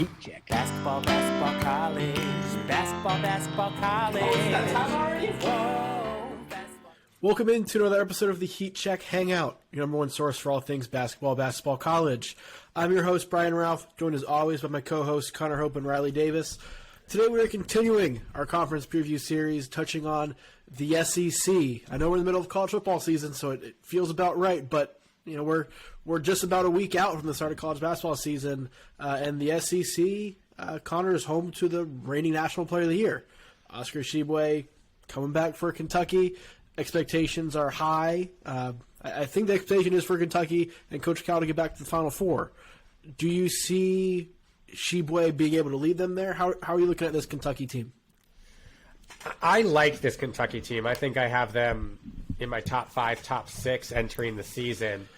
Heat check. Basketball, basketball, college. Basketball, basketball, college. Oh, is that time already? Whoa. Welcome into another episode of the Heat Check Hangout, your number one source for all things basketball, basketball, college. I'm your host, Brian Rauf, joined as always by my co-hosts, Connor Hope and Riley Davis. Today we are continuing our conference preview series, touching on the SEC. I know we're in the middle of college football season, so it feels about right, but you know we're just about a week out from the start of college basketball season, and the SEC, Connor is home to the reigning National Player of the Year, Oscar Tshiebwe, coming back for Kentucky. Expectations are high. I think the expectation is for Kentucky and Coach Cal to get back to the Final Four. Do you see Tshiebwe being able to lead them there? How are you looking at this Kentucky team? I like this Kentucky team. I think I have them in my top 5, top 6 entering the season.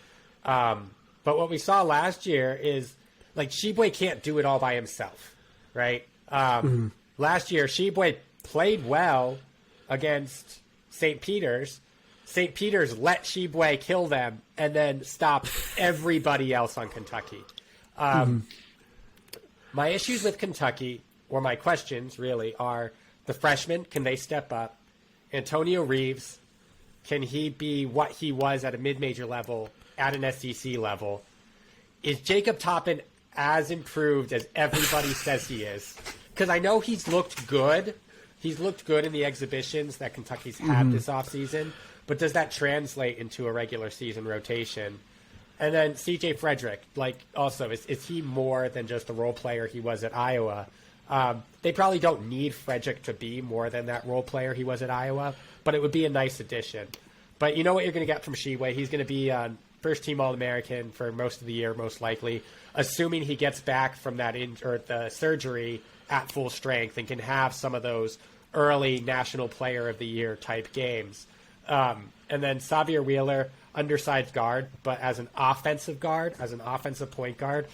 But what we saw last year is, like, Tshiebwe can't do it all by himself, right? Last year, Tshiebwe played well against St. Peter's. St. Peter's let Tshiebwe kill them and then stop everybody else on Kentucky. My issues with Kentucky, or my questions really, are the freshmen, can they step up? Antonio Reeves, can he be what he was at a mid-major level, at an SEC level? Is Jacob Toppin as improved as everybody says he is? Because I know he's looked good. He's looked good in the exhibitions that Kentucky's had this offseason, but does that translate into a regular season rotation? And then CJ Frederick, like, also, is he more than just the role player he was at Iowa? They probably don't need Frederick to be more than that role player he was at Iowa, but it would be a nice addition. But you know what you're going to get from Tshiebwe? He's going to be first-team All-American for most of the year, most likely, assuming he gets back from that the surgery at full strength and can have some of those early National Player of the Year type games. And then Xavier Wheeler, undersized guard, but as an offensive guard, as an offensive point guard,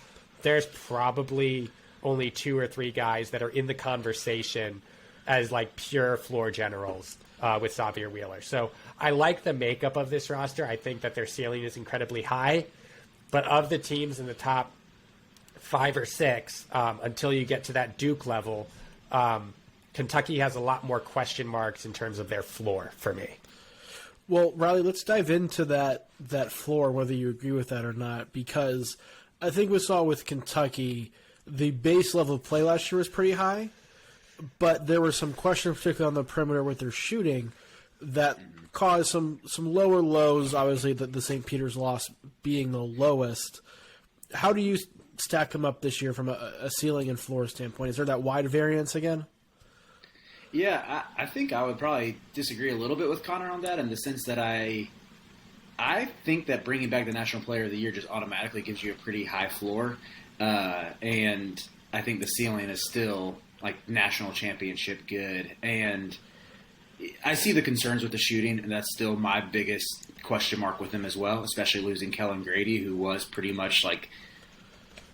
there's probably only 2 or 3 guys that are in the conversation as like pure floor generals with Xavier Wheeler. So I like the makeup of this roster. I think that their ceiling is incredibly high, but of the teams in the top 5 or 6, until you get to that Duke level, Kentucky has a lot more question marks in terms of their floor for me. Well, Riley, let's dive into that floor, whether you agree with that or not, because I think we saw with Kentucky, the base level of play last year was pretty high, but there were some questions, particularly on the perimeter with their shooting, that caused some lower lows, obviously, the St. Peter's loss being the lowest. How do you stack them up this year from a ceiling and floor standpoint? Is there that wide variance again? Yeah, I think I would probably disagree a little bit with Connor on that, in the sense that I think that bringing back the National Player of the Year just automatically gives you a pretty high floor, and I think the ceiling is still like national championship good. And I see the concerns with the shooting, and that's still my biggest question mark with them as well, especially losing Kellen Grady, who was pretty much like,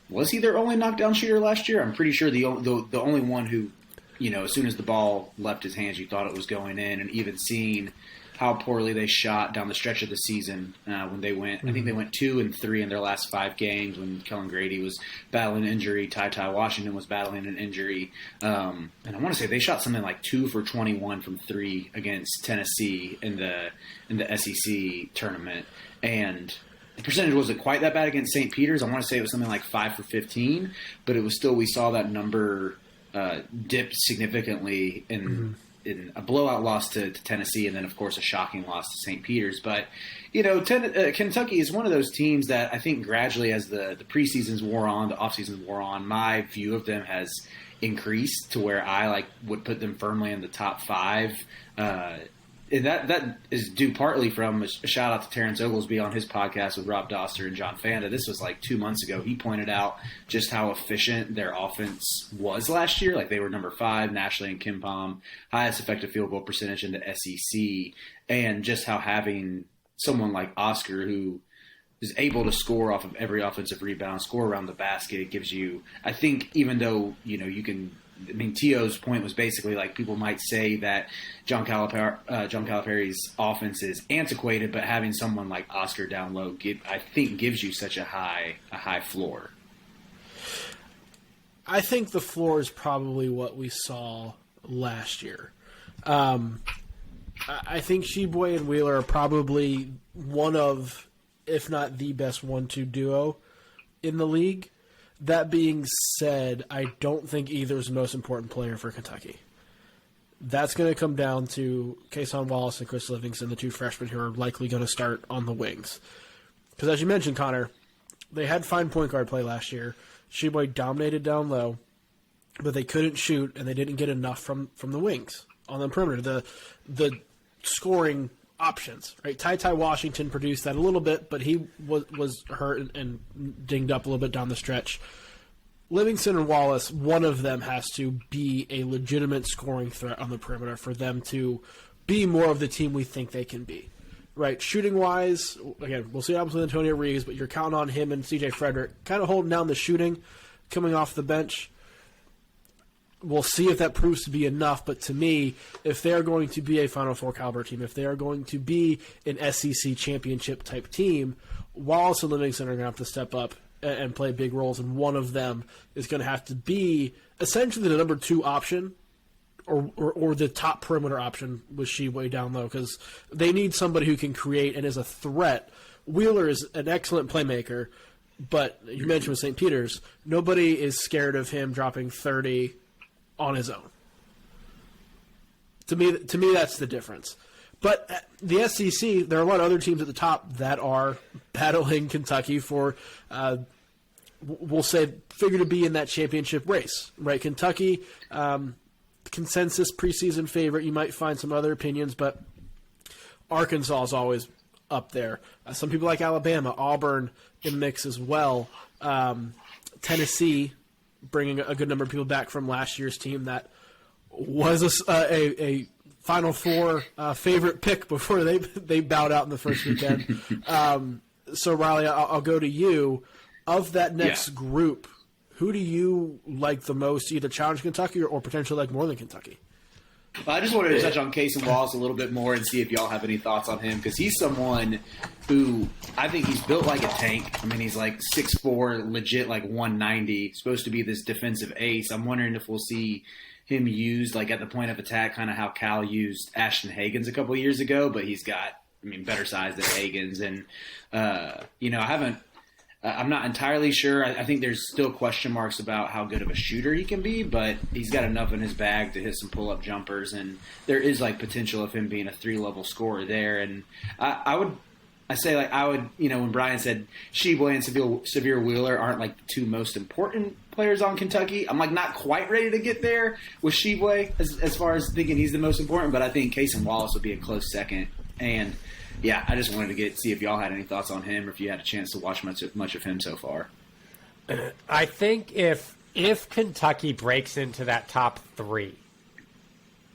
was he their only knockdown shooter last year? I'm pretty sure the only one who, you know, as soon as the ball left his hands, you thought it was going in. And even seeing how poorly they shot down the stretch of the season when they went, I think they went 2-3 in their last 5 games when Kellen Grady was battling an injury, Ty Washington was battling an injury. And I want to say they shot something like 2 for 21 from 3 against Tennessee in the SEC tournament. And the percentage wasn't quite that bad against St. Peter's. I want to say it was something like 5 for 15, but it was still, we saw that number dipped significantly in a blowout loss to Tennessee, and then, of course, a shocking loss to St. Peter's. But, you know, Kentucky is one of those teams that I think gradually, as the preseasons wore on, the offseasons wore on, my view of them has increased to where I would put them firmly in the top 5. And that is due partly from a shout out to Terrence Oglesby on his podcast with Rob Doster and John Fanda. This was like 2 months ago. He pointed out just how efficient their offense was last year. Like, they were number 5 nationally in KenPom, highest effective field goal percentage in the SEC, and just how having someone like Oscar, who is able to score off of every offensive rebound, score around the basket, it gives you, I think, even though, you know, you can, I mean, T.O.'s point was basically like, people might say that John Calipari's offense is antiquated, but having someone like Oscar down low, I think, gives you such a high floor. I think the floor is probably what we saw last year. I think Sheboy and Wheeler are probably one of, if not the best 1-2 duo in the league. That being said, I don't think either is the most important player for Kentucky. That's going to come down to Kason Wallace and Chris Livingston, the two freshmen who are likely going to start on the wings. Because as you mentioned, Connor, they had fine point guard play last year. Sheboy dominated down low, but they couldn't shoot, and they didn't get enough from the wings on the perimeter. The scoring options, right? Ty Washington produced that a little bit, but he was hurt and dinged up a little bit down the stretch. Livingston and Wallace, one of them has to be a legitimate scoring threat on the perimeter for them to be more of the team we think they can be. Right, shooting-wise, again, we'll see what happens with Antonio Reeves, but you're counting on him and C.J. Frederick kind of holding down the shooting, coming off the bench. We'll see if that proves to be enough, but to me, if they are going to be a Final Four caliber team, if they are going to be an SEC championship-type team, Wallace and Livingston are going to have to step up and play big roles, and one of them is going to have to be essentially the number 2 option or the top perimeter option with Sheboy down low, because they need somebody who can create and is a threat. Wheeler is an excellent playmaker, but you mentioned with St. Peter's, nobody is scared of him dropping 30 on his own. To me, that's the difference. But the SEC, there are a lot of other teams at the top that are battling Kentucky for, we'll say, figure to be in that championship race, right? Kentucky, consensus preseason favorite. You might find some other opinions, but Arkansas is always up there. Some people like Alabama, Auburn in the mix as well. Tennessee, bringing a good number of people back from last year's team that was a Final Four favorite pick before they bowed out in the first weekend. So, Riley, I'll go to you. Of that next group, who do you like the most, either challenge Kentucky or potentially like more than Kentucky? I just wanted to touch on Kason Wallace a little bit more and see if y'all have any thoughts on him, because he's someone who I think he's built like a tank. I mean, he's like 6'4", legit like 190, supposed to be this defensive ace. I'm wondering if we'll see him used like at the point of attack, kind of how Cal used Ashton Hagans a couple of years ago, but he's got, better size than Hagans. And, I'm not entirely sure. I think there's still question marks about how good of a shooter he can be, but he's got enough in his bag to hit some pull-up jumpers, and there is like potential of him being a 3-level scorer there. And I would, when Brian said Sheboy and Severe Wheeler aren't like the 2 most important players on Kentucky, I'm like not quite ready to get there with Sheboy as far as thinking he's the most important, but I think Kason Wallace would be a close second. And yeah, I just wanted to see if y'all had any thoughts on him, or if you had a chance to watch much of him so far. I think if Kentucky breaks into that top 3,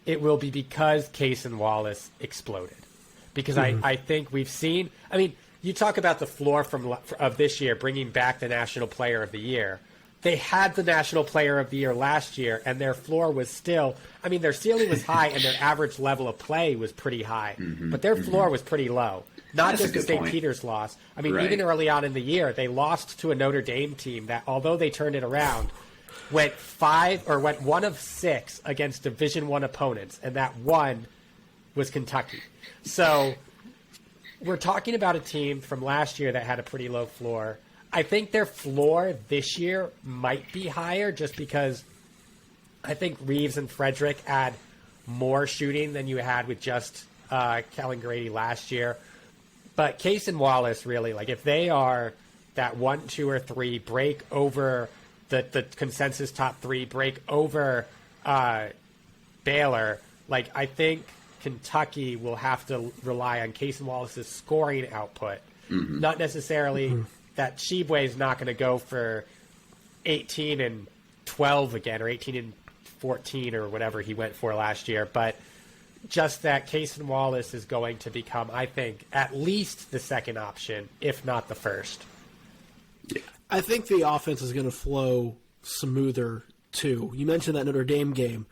it will be because Kason Wallace exploded. Because I think we've seen – you talk about the floor of this year, bringing back the National Player of the Year. They had the National Player of the Year last year, and their floor was still – their ceiling was high and their average level of play was pretty high. But their floor was pretty low. Not just the St. Peter's loss. Right. Even early on in the year, they lost to a Notre Dame team that, although they turned it around, went 1 of 6 against Division I opponents, and that one was Kentucky. So we're talking about a team from last year that had a pretty low floor. I think their floor this year might be higher just because I think Reeves and Frederick add more shooting than you had with just Kellen Grady last year. But Case and Wallace, really, like if they are that 1, 2, or 3, break over the consensus top 3, break over Baylor, like I think Kentucky will have to rely on Case and Wallace's scoring output. Not necessarily that Sheboy is not going to go for 18 and 12 again, or 18 and 14 or whatever he went for last year, but just that Case and Wallace is going to become, I think, at least the second option, if not the first. Yeah. I think the offense is going to flow smoother, too. You mentioned that Notre Dame game.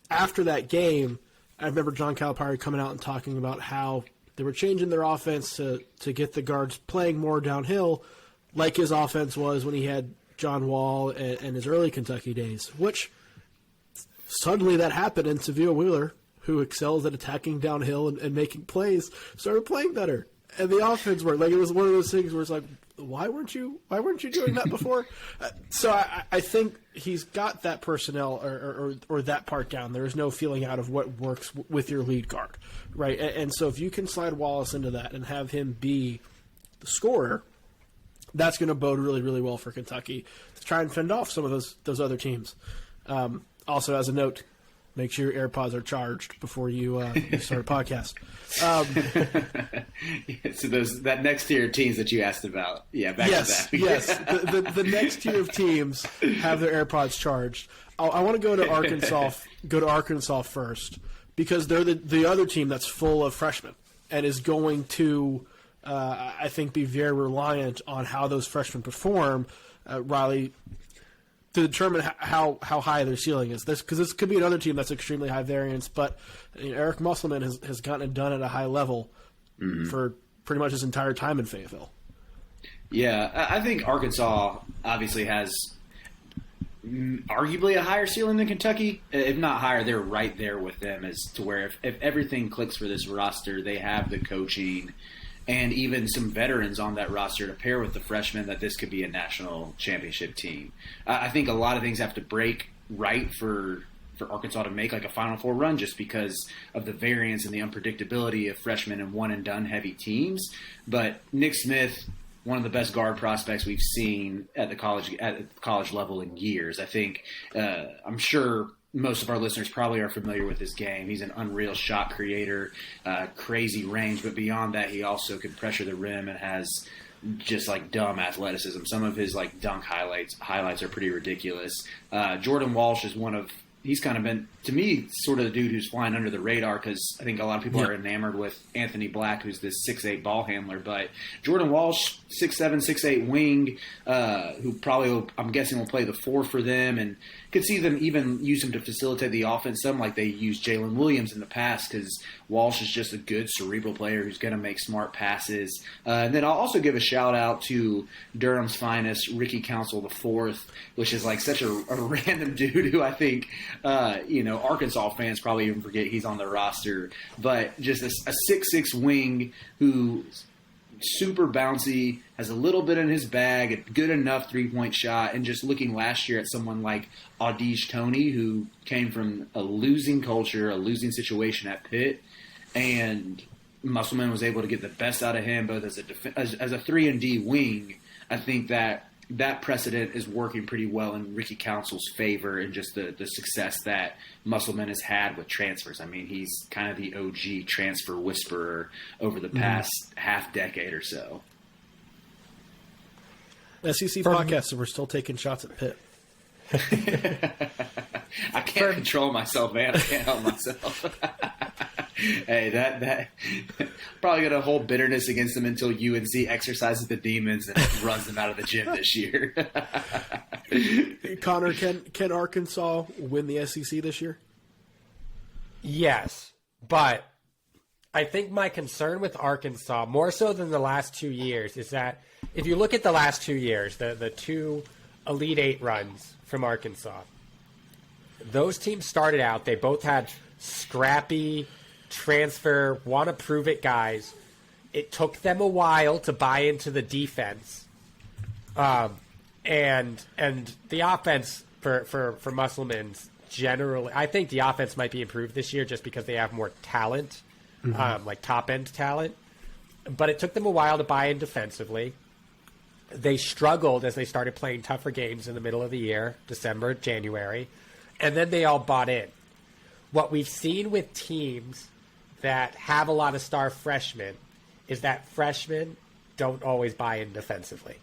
After that game, I remember John Calipari coming out and talking about how they were changing their offense to get the guards playing more downhill, like his offense was when he had John Wall and his early Kentucky days, which suddenly that happened, and Severe Wheeler, who excels at attacking downhill and making plays, started playing better. And the offense worked. Like, it was one of those things where it's like, why weren't you doing that before? So I think he's got that personnel or that part down. There is no feeling out of what works with your lead guard, right? And so if you can slide Wallace into that and have him be the scorer, that's going to bode really, really well for Kentucky to try and fend off some of those other teams. Also, as a note, make sure your AirPods are charged before you start a podcast. So that next tier of teams that you asked about, back to that. Yes, the next tier of teams have their AirPods charged. I want to go to Arkansas. Go to Arkansas first because they're the other team that's full of freshmen and is going to, I think, be very reliant on how those freshmen perform. Riley, to determine how high their ceiling is. Because this could be another team that's extremely high variance, but Eric Musselman has gotten it done at a high level for pretty much his entire time in Fayetteville. Yeah, I think Arkansas obviously has arguably a higher ceiling than Kentucky. If not higher, they're right there with them as to where if everything clicks for this roster, they have the coaching and even some veterans on that roster to pair with the freshmen that this could be a national championship team. I think a lot of things have to break right for Arkansas to make like a Final Four run just because of the variance and the unpredictability of freshmen and one-and-done heavy teams. But Nick Smith, one of the best guard prospects we've seen at the college level in years. I think I'm sure most of our listeners probably are familiar with his game. He's an unreal shot creator, crazy range, but beyond that, he also can pressure the rim and has just like dumb athleticism. Some of his like dunk highlights are pretty ridiculous. Jordan Walsh is he's kind of been, to me, sort of the dude who's flying under the radar because I think a lot of people are enamored with Anthony Black, who's this 6'8" ball handler. But Jordan Walsh, 6'7", 6'8" wing, who probably, I'm guessing, will play the 4 for them, and could see them even use him to facilitate the offense some like they used Jalen Williams in the past because Walsh is just a good cerebral player who's going to make smart passes. And then I'll also give a shout-out to Durham's finest, Ricky Council IV, which is like such a random dude who I think Arkansas fans probably even forget he's on the roster, but just a 6'6" wing who's super bouncy, has a little bit in his bag, a good enough three-point shot, and just looking last year at someone like Audish Tony, who came from a losing culture, a losing situation at Pitt, and Musselman was able to get the best out of him both as a 3-and-D wing. I think that precedent is working pretty well in Ricky Council's favor and just the success that Musselman has had with transfers. I mean, he's kind of the OG transfer whisperer over the past half decade or so. SEC podcast, so we're still taking shots at Pitt. I can't control myself, man. I can't help myself. Hey, that probably got a whole bitterness against them until UNC exercises the demons and runs them out of the gym this year. Connor, can Arkansas win the SEC this year? Yes, but I think my concern with Arkansas, more so than the last 2 years, is that if you look at the last 2 years, the two Elite Eight runs from Arkansas, those teams started out, they both had scrappy, transfer, want-to-prove-it guys. It took them a while to buy into the defense. And the offense for Musselman's generally, I think the offense might be improved this year just because they have more talent, like top-end talent. But it took them a while to buy in defensively. They struggled as they started playing tougher games in the middle of the year, December, January, and then they all bought in. What we've seen with teams that have a lot of star freshmen is that freshmen don't always buy in defensively.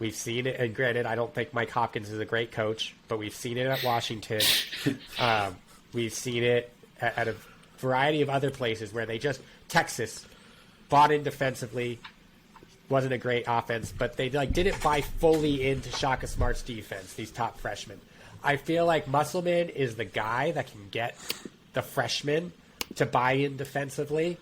We've seen it, and granted, I don't think Mike Hopkins is a great coach, but we've seen it at Washington. We've seen it at a variety of other places where Texas bought in defensively, wasn't a great offense, but they didn't buy fully into Shaka Smart's defense, these top freshmen. I feel like Musselman is the guy that can get the freshmen to buy in defensively,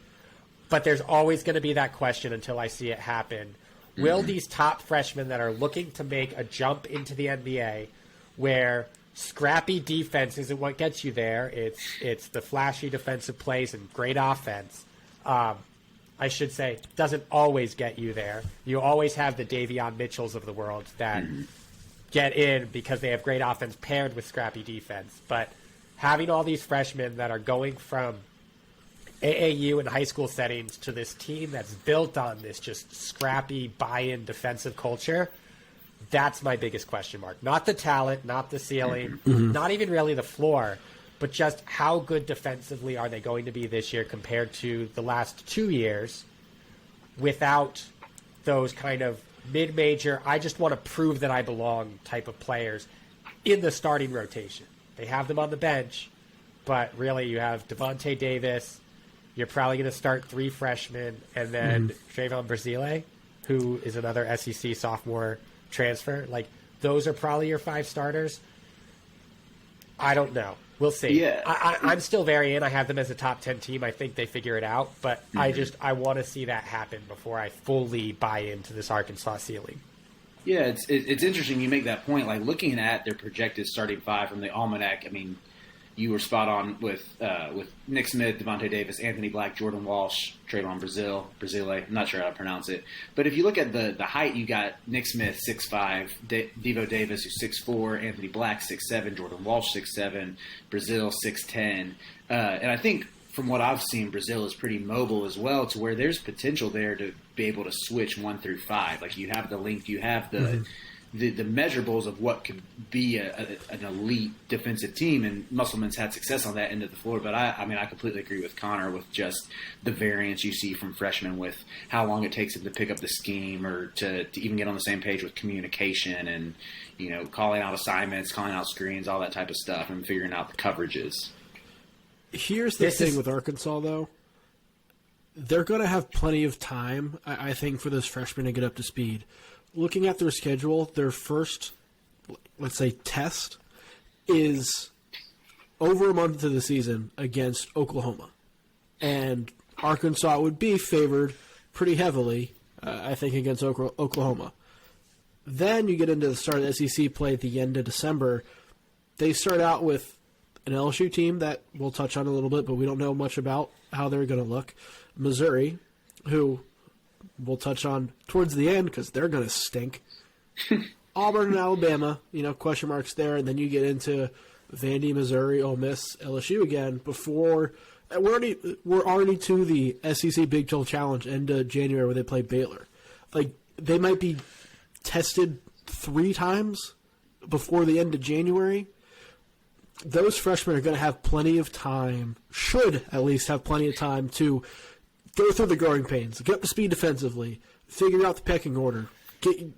but there's always going to be that question until I see it happen. Will these top freshmen that are looking to make a jump into the NBA, where scrappy defense isn't what gets you there, it's the flashy defensive plays and great offense, I should say, doesn't always get you there. You always have the Davion Mitchells of the world that get in because they have great offense paired with scrappy defense. But having all these freshmen that are going from AAU and high school settings to this team that's built on this just scrappy buy-in defensive culture, that's my biggest question mark. Not the talent, not the ceiling, not even really the floor, but just how good defensively are they going to be this year compared to the last 2 years without those kind of mid-major, I just want to prove that I belong type of players in the starting rotation. They have them on the bench, but really you have Devontae Davis. You're probably going to start 3 freshmen, and then Trayvon Brazile, who is another SEC sophomore transfer. Like, those are probably your 5 starters. I don't know. We'll see. Yeah. I'm still very in. I have them as a top 10 team. I think they figure it out, but I want to see that happen before I fully buy into this Arkansas ceiling. Yeah, it's interesting you make that point. Like, looking at their projected starting 5 from the ALMANAC, I mean, you were spot on with Nick Smith, Devontae Davis, Anthony Black, Jordan Walsh, Trayvon Brazile. I'm not sure how to pronounce it. But if you look at the height, you got Nick Smith, 6'5", Devo Davis, who's 6'4", Anthony Black, 6'7", Jordan Walsh, 6'7", Brazile, 6'10". And I think from what I've seen, Brazile is pretty mobile as well, to where there's potential there to be able to switch 1 through 5. Like, you have the length, you have the measurables of what could be an elite defensive team, and Musselman's had success on that end of the floor. But I completely agree with Connor with just the variance you see from freshmen with how long it takes them to pick up the scheme or to even get on the same page with communication and, you know, calling out assignments, calling out screens, all that type of stuff, and figuring out the coverages. Here's the thing with Arkansas, though. They're going to have plenty of time, I think, for those freshmen to get up to speed. Looking at their schedule, their first, let's say, test is over a month into the season against Oklahoma. And Arkansas would be favored pretty heavily, I think, against Oklahoma. Then you get into the start of the SEC play at the end of December. They start out with an LSU team that we'll touch on a little bit, but we don't know much about how they're going to look. Missouri, who we'll touch on towards the end because they're going to stink. Auburn and Alabama, question marks there. And then you get into Vandy, Missouri, Ole Miss, LSU again before we're already to the SEC Big 12 Challenge end of January where they play Baylor. Like, they might be tested 3 times before the end of January. Those freshmen are going to have plenty of time, should at least have plenty of time to go through the growing pains, get up to speed defensively, figure out the pecking order,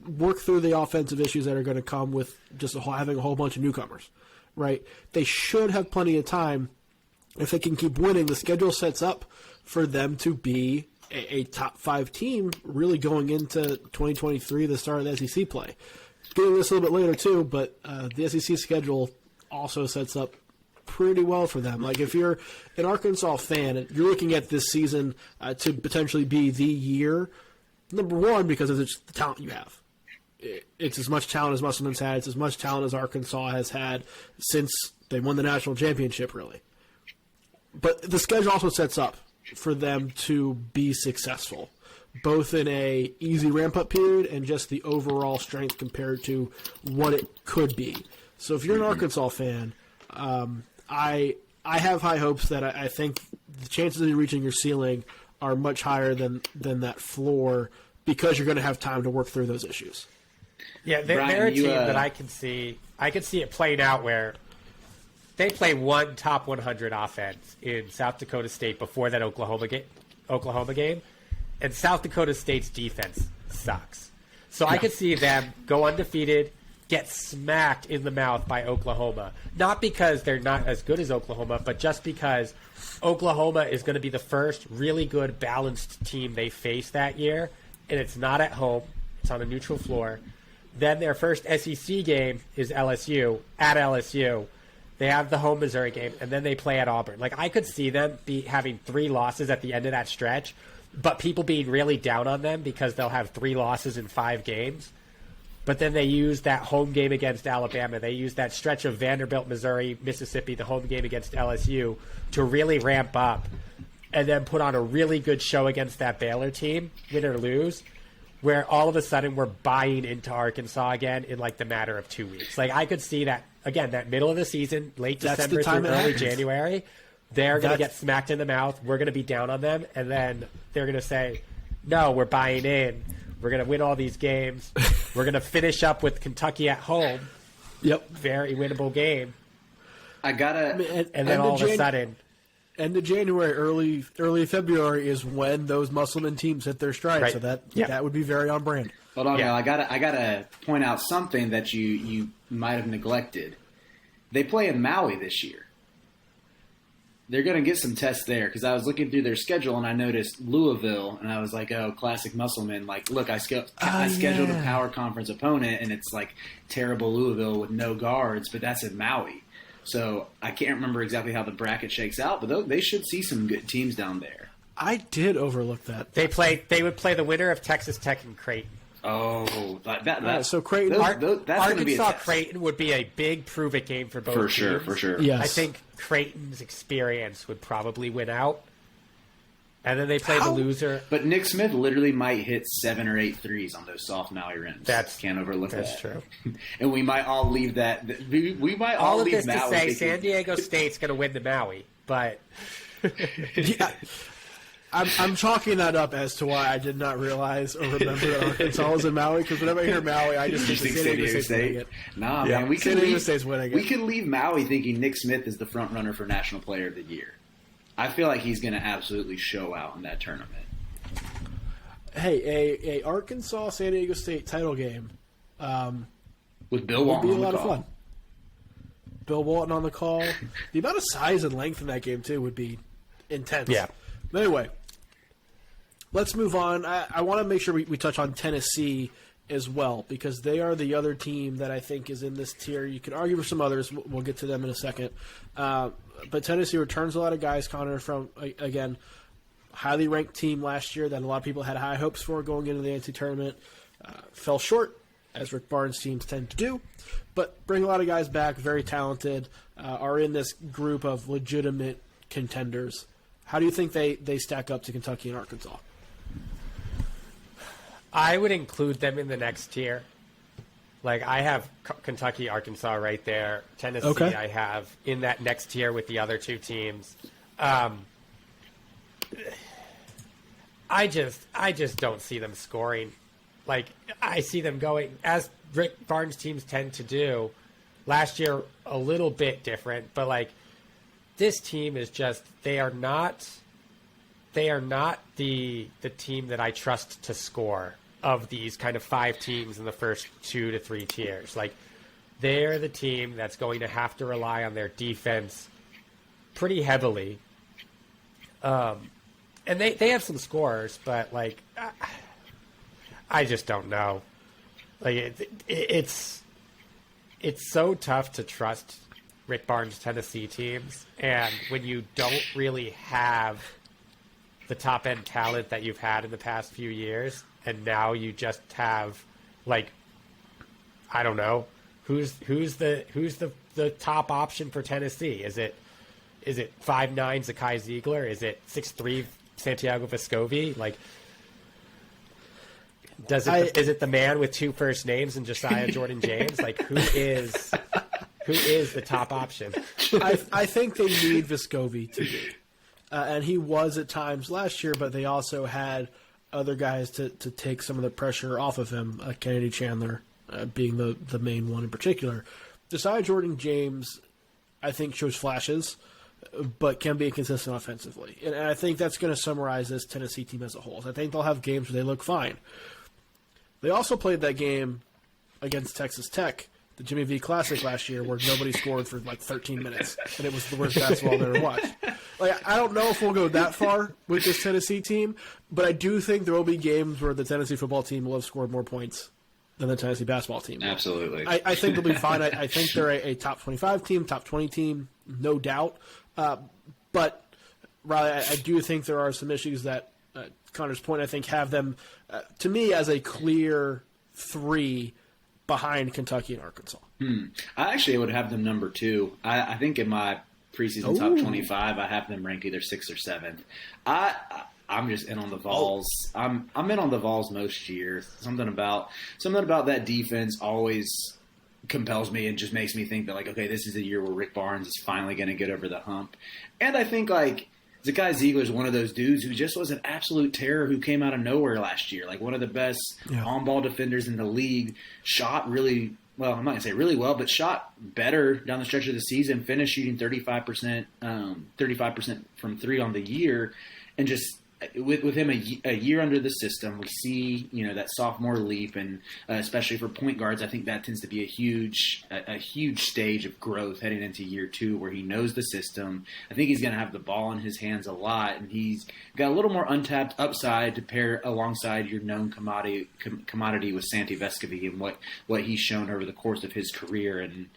work through the offensive issues that are going to come with just having a whole bunch of newcomers, right? They should have plenty of time. If they can keep winning, the schedule sets up for them to be a top 5 team really going into 2023, the start of the SEC play. Getting this a little bit later too, but the SEC schedule also sets up pretty well for them. Like, if you're an Arkansas fan and you're looking at this season to potentially be the year, number one, because it's the talent you have. It's as much talent as Musselman's had. It's as much talent as Arkansas has had since they won the national championship, really. But the schedule also sets up for them to be successful, both in a easy ramp-up period and just the overall strength compared to what it could be. So if you're an Arkansas fan, I have high hopes that I think the chances of you reaching your ceiling are much higher than that floor because you're going to have time to work through those issues. Yeah, they're a team that I can see it playing out where they play one top 100 offense in South Dakota State before that Oklahoma game, and South Dakota State's defense sucks. So I could see them go undefeated, get smacked in the mouth by Oklahoma. Not because they're not as good as Oklahoma, but just because Oklahoma is going to be the first really good, balanced team they face that year, and it's not at home. It's on a neutral floor. Then their first SEC game is LSU, at LSU. They have the home Missouri game, and then they play at Auburn. Like, I could see them having 3 losses at the end of that stretch, but people being really down on them because they'll have 3 losses in 5 games. But then they use that home game against Alabama. They use that stretch of Vanderbilt, Missouri, Mississippi, the home game against LSU to really ramp up and then put on a really good show against that Baylor team, win or lose, where all of a sudden we're buying into Arkansas again in like the matter of 2 weeks. Like I could see that, again, that middle of the season, late December through early January, they're going to get smacked in the mouth. We're going to be down on them. And then they're going to say, no, we're buying in. We're going to win all these games. We're going to finish up with Kentucky at home. Yep. Very winnable game. I gotta, and then all of a sudden, end of January, early February is when those Musselman teams hit their stride. Right. So that would be very on brand. hold on, now. I gotta point out something that you might have neglected. They play in Maui this year. They're going to get some tests there because I was looking through their schedule and I noticed Louisville and I was like, oh, classic Musselman. Like, look, I scheduled a power conference opponent and it's like terrible Louisville with no guards, but that's in Maui. So I can't remember exactly how the bracket shakes out, but they should see some good teams down there. I did overlook that. they would play the winner of Texas Tech and Creighton. Oh, that so Creighton, that's gonna be a Arkansas test. Creighton would be a big prove-it game for both teams. For sure. Yes. I think Creighton's experience would probably win out. And then they play the loser. But Nick Smith literally might hit 7 or 8 threes on those soft Maui rims. Can't overlook that. That's true. And we might all leave that. We might all All of leave this to Maui say thinking, San Diego State's going to win the Maui, but Yeah. I'm chalking that up as to why I did not realize or remember that Arkansas was in Maui, because whenever I hear Maui, I just think San Diego State's winning it. Nah, Yeah, man, we San can Diego leave. State's winning We it. can leave Maui thinking Nick Smith is the front runner for National Player of the Year. I feel like he's going to absolutely show out in that tournament. Hey, a Arkansas San Diego State title game With Bill would be Walton a on lot the of call. fun. Bill Walton on the call. The amount of size and length in that game too would be intense. Yeah. But anyway, let's move on. I want to make sure we touch on Tennessee as well, because they are the other team that I think is in this tier. You can argue for some others. We'll get to them in a second. But Tennessee returns a lot of guys, Connor, from, again, highly ranked team last year that a lot of people had high hopes for going into the NCAA tournament. Fell short, as Rick Barnes teams tend to do. But bring a lot of guys back, very talented, are in this group of legitimate contenders. How do you think they stack up to Kentucky and Arkansas? I would include them in the next tier. Like, I have Kentucky, Arkansas right there. Tennessee, Okay. I have in that next tier with the other two teams. I just don't see them scoring. Like, I see them going, as Rick Barnes teams tend to do. Last year, a little bit different, but like, this team is just, they are not the team that I trust to score of these kind of 5 teams in the first 2 to 3 tiers. Like, they're the team that's going to have to rely on their defense pretty heavily. And they have some scorers, but like, I just don't know. Like, it's so tough to trust Rick Barnes' Tennessee teams, and when you don't really have the top end talent that you've had in the past few years, and now you just have, like, I don't know, who's the top option for Tennessee? Is it 5'9" Zakai Ziegler? Is it 6'3" Santiago Vescovi? Like, is it the man with 2 first names and Josiah Jordan James? Like, who is the top option? I think they need Vescovi to be. And he was at times last year, but they also had other guys to take some of the pressure off of him, Kennedy Chandler being the main one in particular. Josiah Jordan James, I think, shows flashes, but can be inconsistent offensively. And I think that's going to summarize this Tennessee team as a whole. I think they'll have games where they look fine. They also played that game against Texas Tech, the Jimmy V Classic last year, where nobody scored for like 13 minutes, and it was the worst basketball I've ever watched. Like, I don't know if we'll go that far with this Tennessee team, but I do think there will be games where the Tennessee football team will have scored more points than the Tennessee basketball team. Absolutely. I think they'll be fine. I think they're a top 25 team, top 20 team, no doubt. But, Riley, I do think there are some issues that Connor's point, I think, have them, to me, as a clear 3 behind Kentucky and Arkansas. I actually would have them number 2. I think in my preseason top 25, I have them ranked either 6th or 7th. I'm just in on the Vols. I'm in on the Vols most years. Something about that defense always compels me and just makes me think that, like, okay, this is the year where Rick Barnes is finally going to get over the hump. And I think, like, Zakai Ziegler is one of those dudes who just was an absolute terror who came out of nowhere last year. Like, one of the best on-ball defenders in the league. Shot really well, I'm not going to say really well, but shot better down the stretch of the season, finished shooting 35% from 3 on the year. And just with him a year under the system, we see, that sophomore leap, and especially for point guards, I think that tends to be a huge stage of growth heading into year 2, where he knows the system. I think he's going to have the ball in his hands a lot, and he's got a little more untapped upside to pair alongside your known commodity with Santi Vescovi and what he's shown over the course of his career. And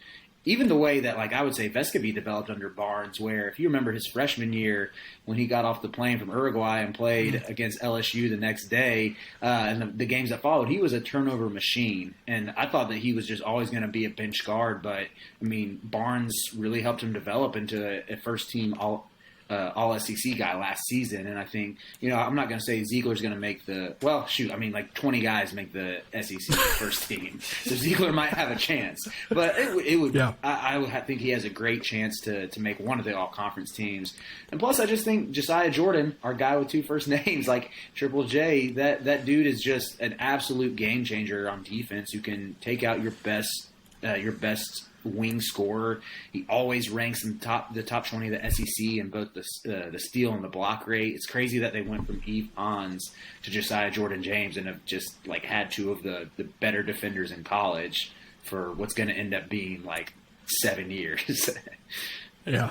even the way that, like, I would say Vescovi developed under Barnes, where if you remember his freshman year when he got off the plane from Uruguay and played against LSU the next day, and the games that followed, he was a turnover machine. And I thought that he was just always going to be a bench guard, but, I mean, Barnes really helped him develop into a first-team all-SEC guy last season. And I think, I'm not going to say Ziegler's going to make 20 guys make the SEC first team. So Ziegler might have a chance. But it would. Yeah. I would think he has a great chance to make one of the all-conference teams. And plus, I just think Josiah Jordan, our guy with 2 first names, like Triple J, that dude is just an absolute game changer on defense who can take out your best wing scorer. He always ranks in the top 20 of the SEC in both the steal and the block rate. It's crazy that they went from Yves Pons to Josiah Jordan James and have just like had 2 of the better defenders in college for what's going to end up being like 7 years. Yeah.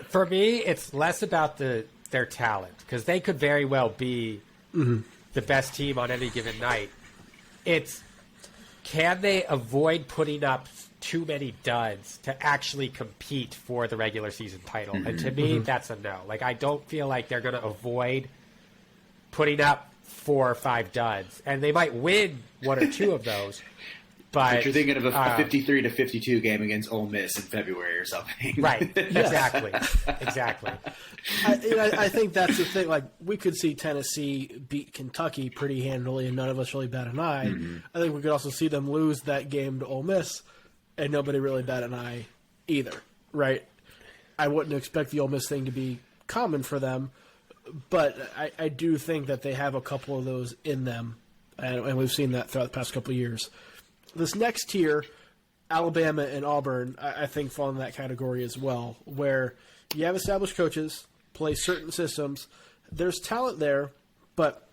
For me, it's less about their talent, because they could very well be the best team on any given night. It's, can they avoid putting up too many duds to actually compete for the regular season title? And to me, that's a no. Like, I don't feel like they're going to avoid putting up 4 or 5 duds, and they might win 1 or 2 of those. But you're thinking of a 53-52 game against Ole Miss in February or something, right? Exactly. I think that's the thing. Like, we could see Tennessee beat Kentucky pretty handily, and none of us really bat an eye. I think we could also see them lose that game to Ole Miss, and nobody really bat an eye either, right? I wouldn't expect the Ole Miss thing to be common for them, but I do think that they have a couple of those in them, and we've seen that throughout the past couple of years. This next tier, Alabama and Auburn, I think fall in that category as well, where you have established coaches, play certain systems. There's talent there, but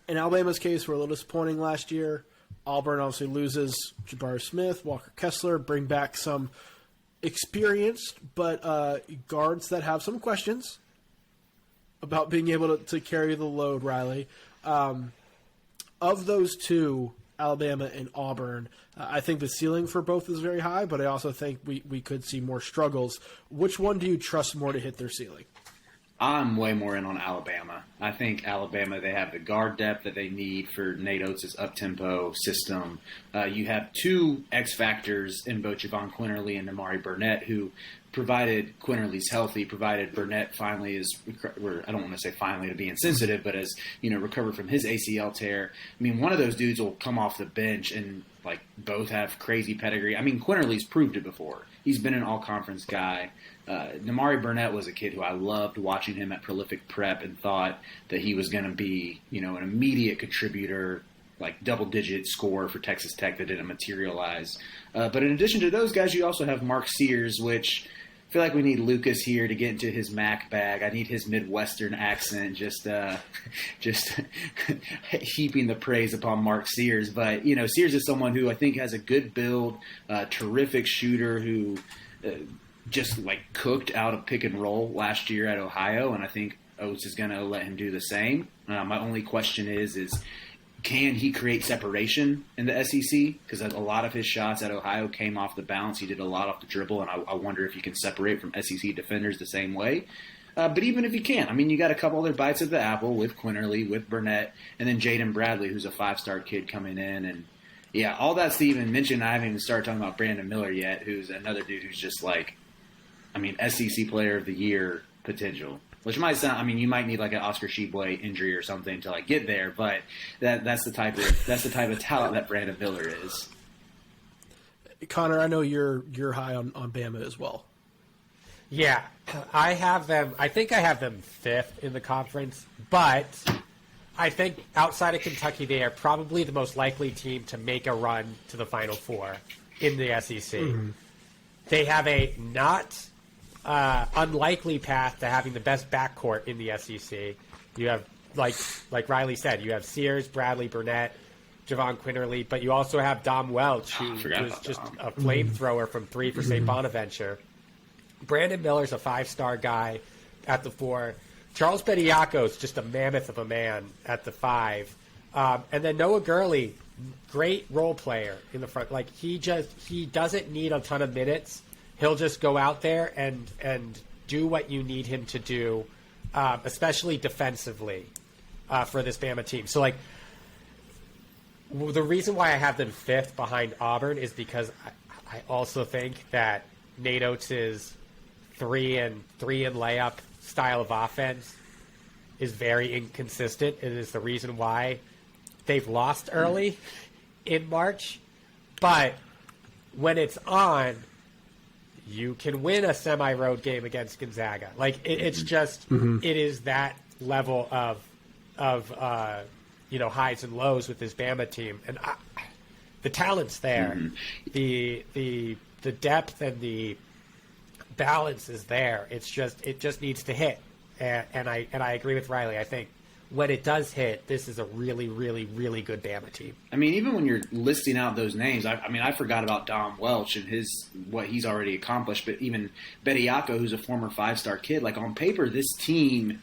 in Alabama's case, we're a little disappointing last year. Auburn obviously loses Jabari Smith, Walker Kessler, bring back some experienced but guards that have some questions about being able to carry the load, Riley. Of those 2, Alabama and Auburn, I think the ceiling for both is very high, but I also think we could see more struggles. Which one do you trust more to hit their ceiling? I'm way more in on Alabama. I think Alabama, they have the guard depth that they need for Nate Oates' up-tempo system. You have 2 X factors in both Javon Quinterly and Amari Burnett, who, provided Quinterly's healthy, provided Burnett finally is, I don't want to say finally to be insensitive, but as, recovered from his ACL tear. I mean, one of those dudes will come off the bench and, like, both have crazy pedigree. I mean, Quinterly's proved it before. He's been an all-conference guy. Amari Burnett was a kid who I loved watching him at Prolific Prep and thought that he was going to be, an immediate contributor, like double-digit scorer for Texas Tech that didn't materialize. But in addition to those guys, you also have Mark Sears, which I feel like we need Lucas here to get into his Mac bag. I need his Midwestern accent, just heaping the praise upon Mark Sears. But, Sears is someone who I think has a good build, terrific shooter who just like cooked out of pick and roll last year at Ohio, and I think Oates is going to let him do the same. My only question is can he create separation in the SEC? Because a lot of his shots at Ohio came off the bounce. He did a lot off the dribble, and I wonder if he can separate from SEC defenders the same way. But even if you can't, I mean, you got a couple other bites of the apple with Quinterly, with Burnett, and then Jaden Bradley, who's a 5-star kid coming in. And, yeah, all that Steven mentioned, I haven't even started talking about Brandon Miller yet, who's another dude who's just like, I mean, SEC Player of the Year potential. Which might sound, I mean, you might need like an Oscar Tshiebwe injury or something to like get there, but that's the type of talent that Brandon Miller is. Connor, I know you're high on Bama as well. Yeah, I have them. I think I have them 5th in the conference, but I think outside of Kentucky, they are probably the most likely team to make a run to the Final Four in the SEC. Mm-hmm. They have a not unlikely path to having the best backcourt in the SEC. You have, like Riley said, you have Sears, Bradley, Burnett, Javon Quinterly, but you also have Dom Welch, who was just a flamethrower from 3 for St. Bonaventure. Brandon Miller's a 5-star guy at the 4. Charles Bediako's just a mammoth of a man at the 5. And then Noah Gurley, great role player in the front. Like, he doesn't need a ton of minutes. He'll just go out there and do what you need him to do, especially defensively, for this Bama team. So, like, the reason why I have them 5th behind Auburn is because I also think that Nate Oates' 3 and layup style of offense is very inconsistent. It is the reason why they've lost early in March. But when it's on, you can win a semi-road game against Gonzaga. Like, it's just, it is that level of highs and lows with this Bama team. And the talent's there. The depth and the balance is there. It just needs to hit. And I agree with Riley. I think when it does hit, this is a really, really, really good Bama team. I mean, even when you're listing out those names, I forgot about Dom Welch and what he's already accomplished, but even Bediako, who's a former 5-star kid, like, on paper, this team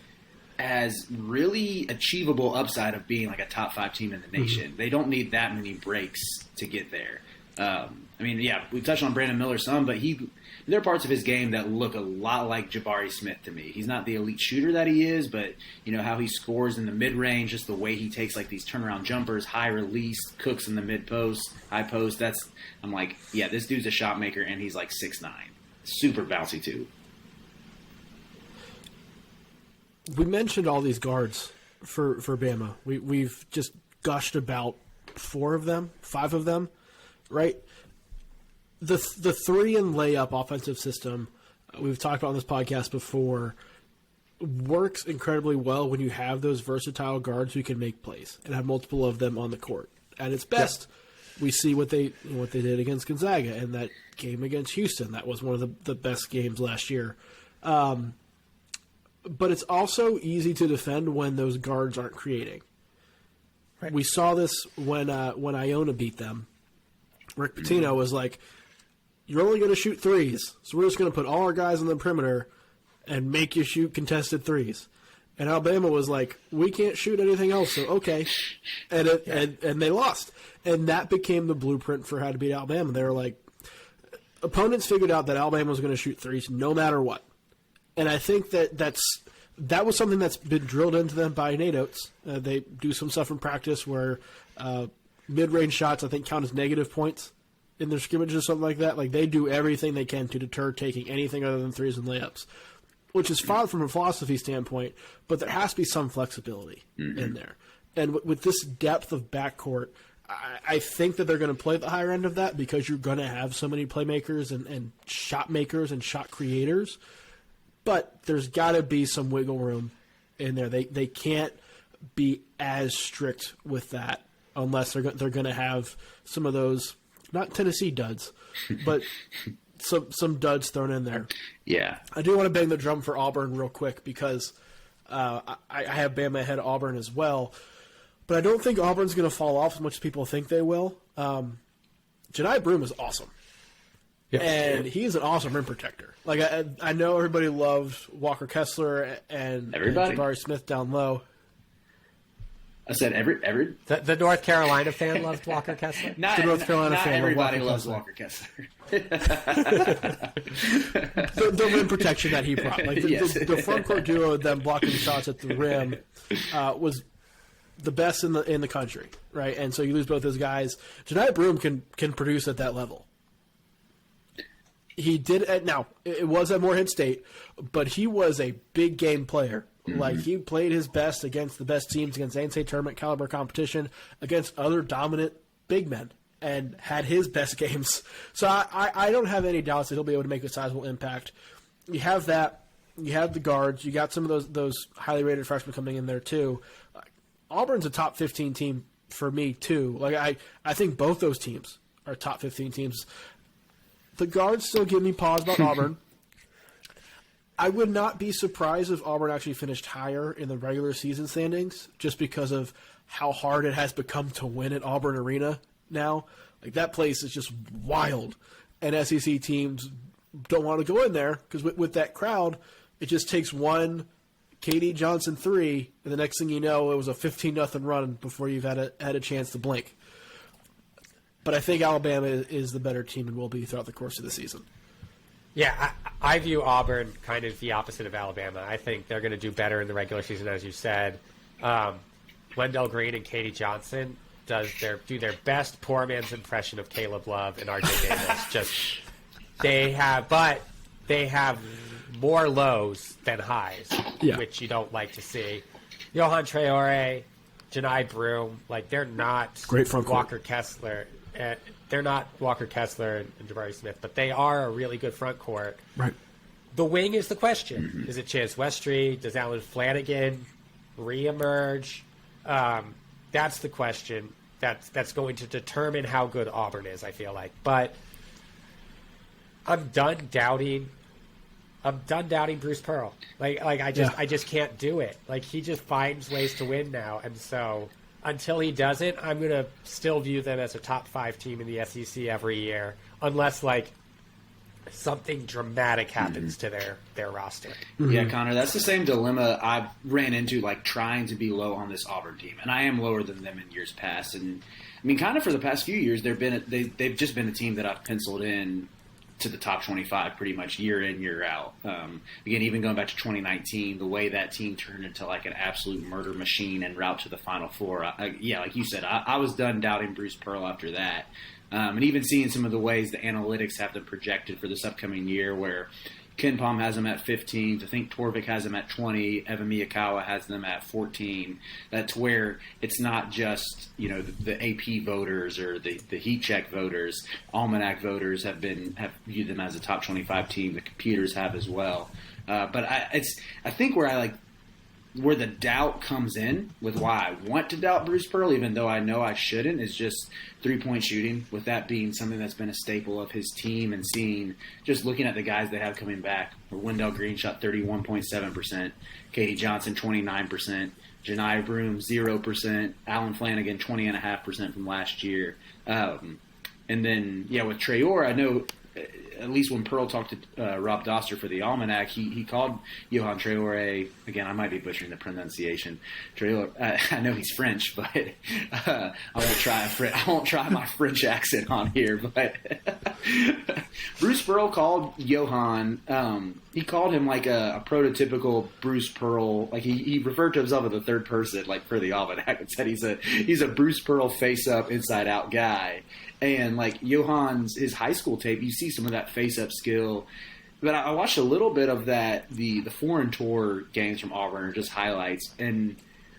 has really achievable upside of being like a top 5 team in the nation. They don't need that many breaks to get there. We touched on Brandon Miller some, but there are parts of his game that look a lot like Jabari Smith to me. He's not the elite shooter that he is, but how he scores in the mid-range, just the way he takes like these turnaround jumpers, high release, cooks in the mid-post, high post. I'm like, yeah, this dude's a shot maker, and he's like 6'9", super bouncy too. We mentioned all these guards for Bama. We've just gushed about 5 of them, right? The 3 and layup offensive system we've talked about on this podcast before works incredibly well when you have those versatile guards who can make plays and have multiple of them on the court. At its best, we see what they did against Gonzaga and that game against Houston. That was one of the best games last year. But it's also easy to defend when those guards aren't creating. Right. We saw this when Iona beat them. Rick Pitino was like, you're only going to shoot threes, so we're just going to put all our guys on the perimeter and make you shoot contested threes. And Alabama was like, we can't shoot anything else, so okay. And they lost. And that became the blueprint for how to beat Alabama. They were like, opponents figured out that Alabama was going to shoot threes no matter what. And I think that was something that's been drilled into them by Nate Oates. They do some stuff in practice where mid-range shots, I think, count as negative points in their scrimmages or something like that. Like, they do everything they can to deter taking anything other than threes and layups, which is fine from a philosophy standpoint, but there has to be some flexibility in there. And with this depth of backcourt, I think that they're going to play at the higher end of that because you're going to have so many playmakers and shot makers and shot creators. But there's got to be some wiggle room in there. They can't be as strict with that unless they're going to have some of those, not Tennessee duds, but some duds thrown in there. Yeah. I do want to bang the drum for Auburn real quick because I have Bama ahead of Auburn as well. But I don't think Auburn's going to fall off as much as people think they will. Jedi Broom is awesome. Yeah. And he's an awesome rim protector. Like, I know everybody loved Walker Kessler and Jabari Smith down low. I said every The North Carolina fan loved Walker Kessler. not, The North Carolina not fan everybody loved loves Walker Walker Kessler. The rim protection that he brought, like Yes. the front court duo of them blocking shots at the rim, was the best in the country, right? And so you lose both those guys. Janai Broome can produce at that level. He did. Now it was at Morehead State, but he was a big game player. Like, he played his best against the best teams, against NCAA tournament caliber competition, against other dominant big men, and had his best games. So I don't have any doubts that he'll be able to make a sizable impact. You have that. You have the guards. You got some of those highly rated freshmen coming in there, too. Auburn's a top 15 team for me, too. Like, I think both those teams are top 15 teams. The guards still give me pause about Auburn. I would not be surprised if Auburn actually finished higher in the regular season standings, just because of how hard it has become to win at Auburn Arena now. Like, that place is just wild, and SEC teams don't want to go in there because with that crowd, it just takes one KD Johnson 3, and the next thing you know, it was a 15-0 run before you've had a chance to blink. But I think Alabama is the better team and will be throughout the course of the season. Yeah, I view Auburn kind of the opposite of Alabama. I think they're going to do better in the regular season, as you said. Wendell Green and Katie Johnson do their best poor man's impression of Caleb Love and RJ Davis. They have more lows than highs, which you don't like to see. Johan Traore, Janai Broome, like, they're not great front court. Walker Kessler. They're not Walker Kessler and Jabari Smith, but they are a really good front court. Right. The wing is the question. Is it Chance Westry? Does Alan Flanagan reemerge? That's the question. That's going to determine how good Auburn is, I feel like. But I'm done doubting Bruce Pearl. I just can't do it. Like, he just finds ways to win now, and so until he doesn't, I'm going to still view them as a top 5 team in the SEC every year, unless, like, something dramatic happens to their roster. Yeah, Connor, that's the same dilemma I've ran into, like, trying to be low on this Auburn team, and I am lower than them in years past. And I mean, kind of for the past few years, they've just been a team that I've penciled in to the top 25 pretty much year in, year out. Again, even going back to 2019, the way that team turned into like an absolute murder machine en route to the Final Four. Like you said, I was done doubting Bruce Pearl after that. And even seeing some of the ways the analytics have them projected for this upcoming year, where Ken Palm has them at 15. I think Torvik has them at 20. Evan Miyakawa has them at 14. That's where it's not just, the AP voters or the heat check voters. ALMANAC voters have viewed them as a top 25 team. The computers have as well. But I think where the doubt comes in with why I want to doubt Bruce Pearl, even though I know I shouldn't, is just three-point shooting, with that being something that's been a staple of his team, and looking at the guys they have coming back. Wendell Green shot 31.7%, Katie Johnson 29%, Janai Broome 0%, Alan Flanagan 20.5% from last year. And then, with Traore, I know at least when Pearl talked to Rob Doster for the Almanac, he called Johan Traore, again, I might be butchering the pronunciation. Traore, I know he's French, but I won't try my French accent on here. But Bruce Pearl called Johan. He called him like a prototypical Bruce Pearl. Like he referred to himself as the third person, like for the Almanac, and said he's a Bruce Pearl face up, inside out guy. And like his high school tape, you see some of that face up skill. But I watched a little bit of that, the foreign tour games from Auburn, just highlights, and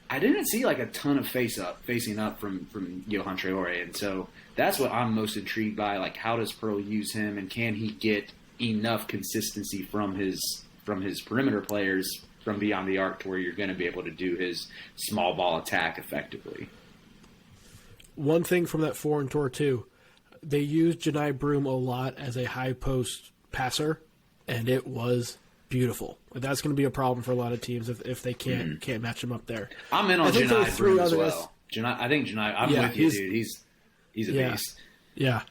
I didn't see like a ton of facing up from Johan Traore. And so that's what I'm most intrigued by. Like, how does Pearl use him, and can he get enough consistency from his perimeter players from beyond the arc to where you're going to be able to do his small ball attack effectively? One thing from that foreign tour, too, they used Janai Broome a lot as a high post passer, and it was beautiful. That's going to be a problem for a lot of teams if they can't match him up there. I'm in on Janai Broome as well. I'm with you, dude. He's a beast. Yeah.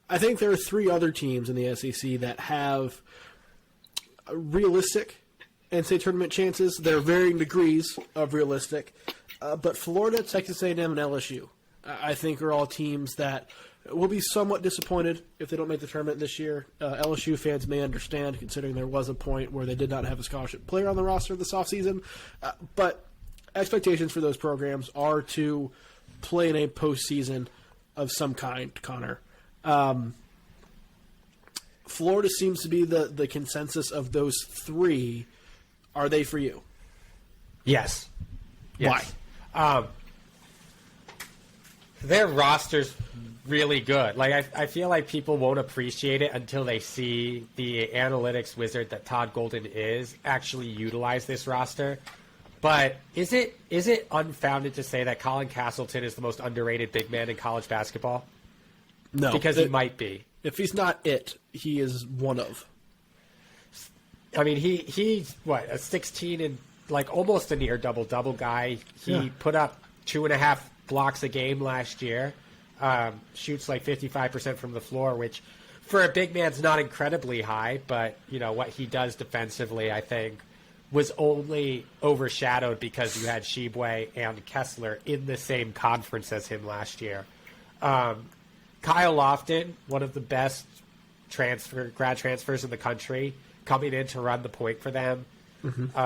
I think there are 3 other teams in the SEC that have realistic NCAA tournament chances. There are varying degrees of realistic. But Florida, Texas A&M, and LSU, I think, are all teams that will be somewhat disappointed if they don't make the tournament this year. LSU fans may understand, considering there was a point where they did not have a scholarship player on the roster this offseason. But expectations for those programs are to play in a postseason of some kind, Connor. Florida seems to be the consensus of those three. Are they for you? Yes. Why? Their roster's really good. Like I feel like people won't appreciate it until they see the analytics wizard that Todd Golden is actually utilize this roster. But is it unfounded to say that Colin Castleton is the most underrated big man in college basketball? No. Because he might be. If he's not it, he is one of. I mean, he's what, a 16 and like almost a near double guy. He put up 2.5 blocks a game last year. Shoots like 55% from the floor, which for a big man's not incredibly high, but you know what he does defensively, I think, was only overshadowed because you had Shibwe and Kessler in the same conference as him last year. Kyle Lofton, one of the best grad transfers in the country, coming in to run the point for them. Mm-hmm.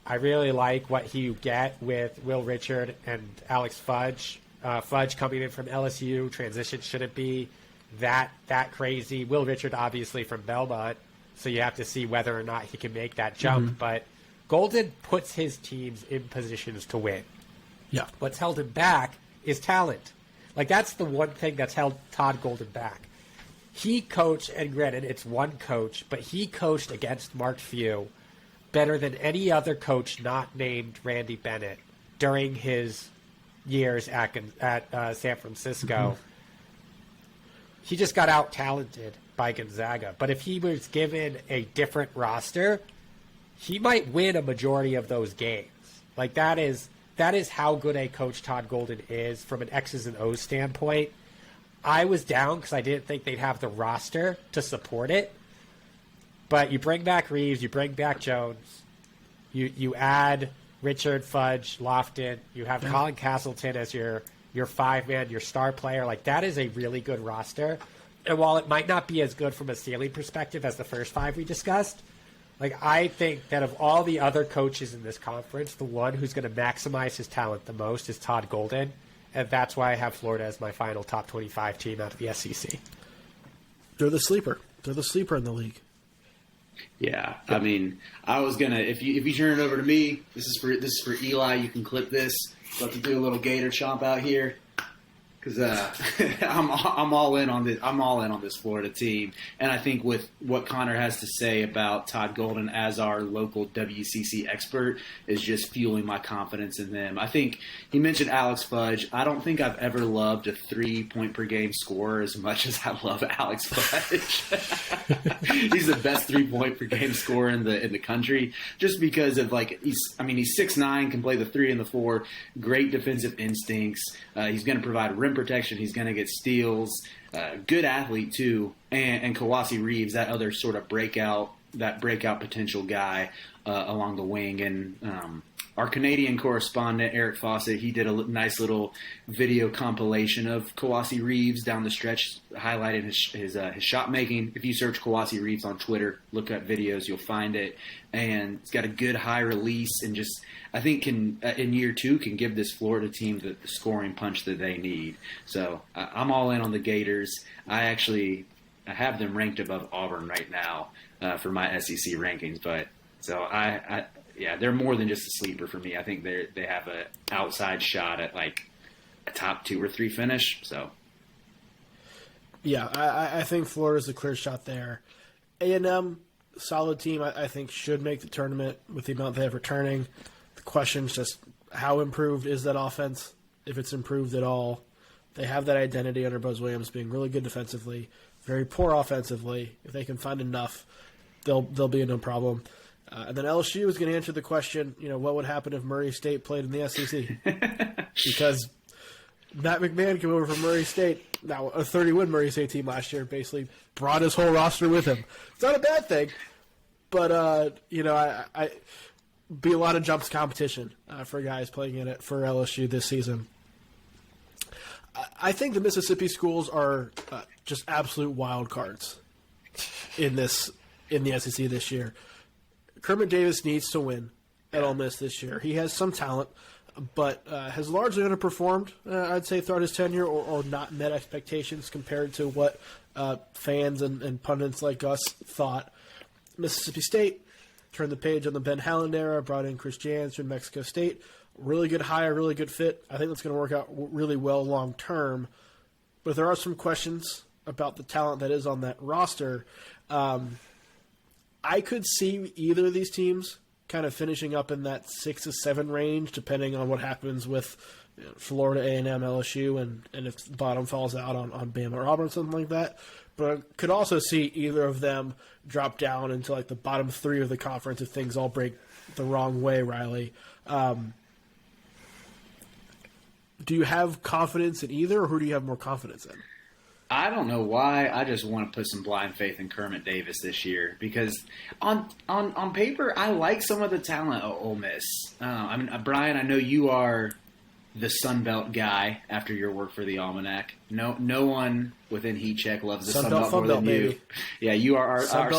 I really like what you get with Will Richard and Alex Fudge. Fudge coming in from LSU, transition shouldn't be that crazy. Will Richard obviously from Belmont, so you have to see whether or not he can make that jump. Mm-hmm. But Golden puts his teams in positions to win. Yeah. What's held him back is talent. Like, that's the one thing that's held Todd Golden back. He coached, and granted, it's one coach, but he coached against Mark Few better than any other coach not named Randy Bennett during his years at San Francisco. Mm-hmm. He just got out-talented by Gonzaga. But if he was given a different roster, he might win a majority of those games. Like, that is how good a coach Todd Golden is from an X's and O's standpoint. I was down because I didn't think they'd have the roster to support it. But you bring back Reeves, you bring back Jones, you add Richard, Fudge, Lofton, you have Colin Castleton as your 5-man, your star player. Like, that is a really good roster. And while it might not be as good from a ceiling perspective as the first 5 we discussed, like, I think that of all the other coaches in this conference, the one who's going to maximize his talent the most is Todd Golden. And that's why I have Florida as my final top 25 team out of the SEC. They're the sleeper. They're the sleeper in the league. Yeah, I mean, I was gonna if you turn it over to me, this is for Eli. You can clip this. About to do a little gator chomp out here. Because I'm all in on this. I'm all in on this Florida team, and I think with what Connor has to say about Todd Golden as our local WCC expert is just fueling my confidence in them. I think he mentioned Alex Fudge. I don't think I've ever loved a 3-point per game scorer as much as I love Alex Fudge. He's the best 3-point per game scorer in the country, just because of he's 6'9", can play the 3 and the 4, great defensive instincts. He's going to provide rim protection. He's going to get steals. Good athlete too, and Kawasi Reeves, that other sort of breakout potential guy along the wing. And our Canadian correspondent Eric Fawcett, he did a nice little video compilation of Kawasi Reeves down the stretch, highlighting his shot making. If you search Kawasi Reeves on Twitter, look at videos, you'll find it. And it's got a good high release, and just I think in year 2 can give this Florida team the scoring punch that they need. So I'm all in on the Gators. I have them ranked above Auburn right now for my SEC rankings, but so yeah, they're more than just a sleeper for me. I think they have an outside shot at like a top 2 or 3 finish. So yeah, I think Florida's a clear shot there. A&M, solid team, I think should make the tournament with the amount they have returning. The question is just how improved is that offense, if it's improved at all. They have that identity under Buzz Williams being really good defensively, very poor offensively. If they can find enough, they'll be no problem. And then LSU is going to answer the question, what would happen if Murray State played in the SEC? Because Matt McMahon came over from Murray State, now a 30-win Murray State team last year, basically brought his whole roster with him. It's not a bad thing, But I be a lot of jumps competition for guys playing in it for LSU this season. I think the Mississippi schools are just absolute wild cards in the SEC this year. Kermit Davis needs to win at Ole Miss this year. He has some talent, but has largely underperformed, I'd say, throughout his tenure, or not met expectations compared to what fans and pundits like us thought. Mississippi State turned the page on the Ben Howland era, brought in Chris Jans from Mexico State. Really good hire, really good fit. I think that's going to work out really well long term. But there are some questions about the talent that is on that roster. I could see either of these teams kind of finishing up in that 6 to 7 range, depending on what happens with Florida A&M, LSU, and if the bottom falls out on Bama or Auburn, something like that. But I could also see either of them drop down into like the bottom 3 of the conference if things all break the wrong way, Riley. Do you have confidence in either, or who do you have more confidence in? I don't know why. I just want to put some blind faith in Kermit Davis this year because on paper, I like some of the talent of Ole Miss. Brian, I know you are the Sun Belt guy after your work for the ALMANAC. No one within Heat Check loves the Sun Belt more than you. Baby. Yeah, you are our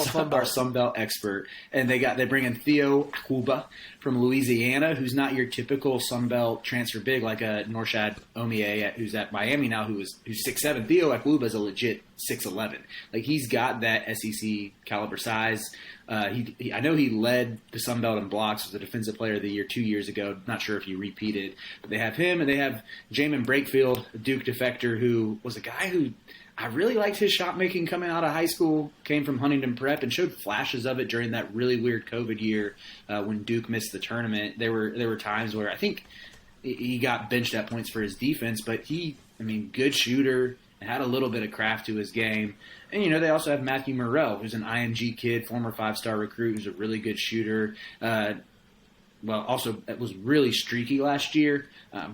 Sun Belt expert. And they bring in Theo Akuba from Louisiana, who's not your typical Sun Belt transfer big like a Norshad Omie who's at Miami now, who's 6'7". Theo Akuba is a legit 6'11". Like, he's got that SEC caliber size. I know he led the Sun Belt in blocks, was the Defensive Player of the Year 2 years ago. Not sure if he repeated, but they have him, and they have Jamin Brakefield, a Duke defector, who was a guy who I really liked his shot making coming out of high school. Came from Huntington Prep and showed flashes of it during that really weird COVID year when Duke missed the tournament. There were times where I think he got benched at points for his defense, but good shooter and had a little bit of craft to his game. And, they also have Matthew Morrell, who's an IMG kid, former 5-star recruit, who's a really good shooter. Also was really streaky last year,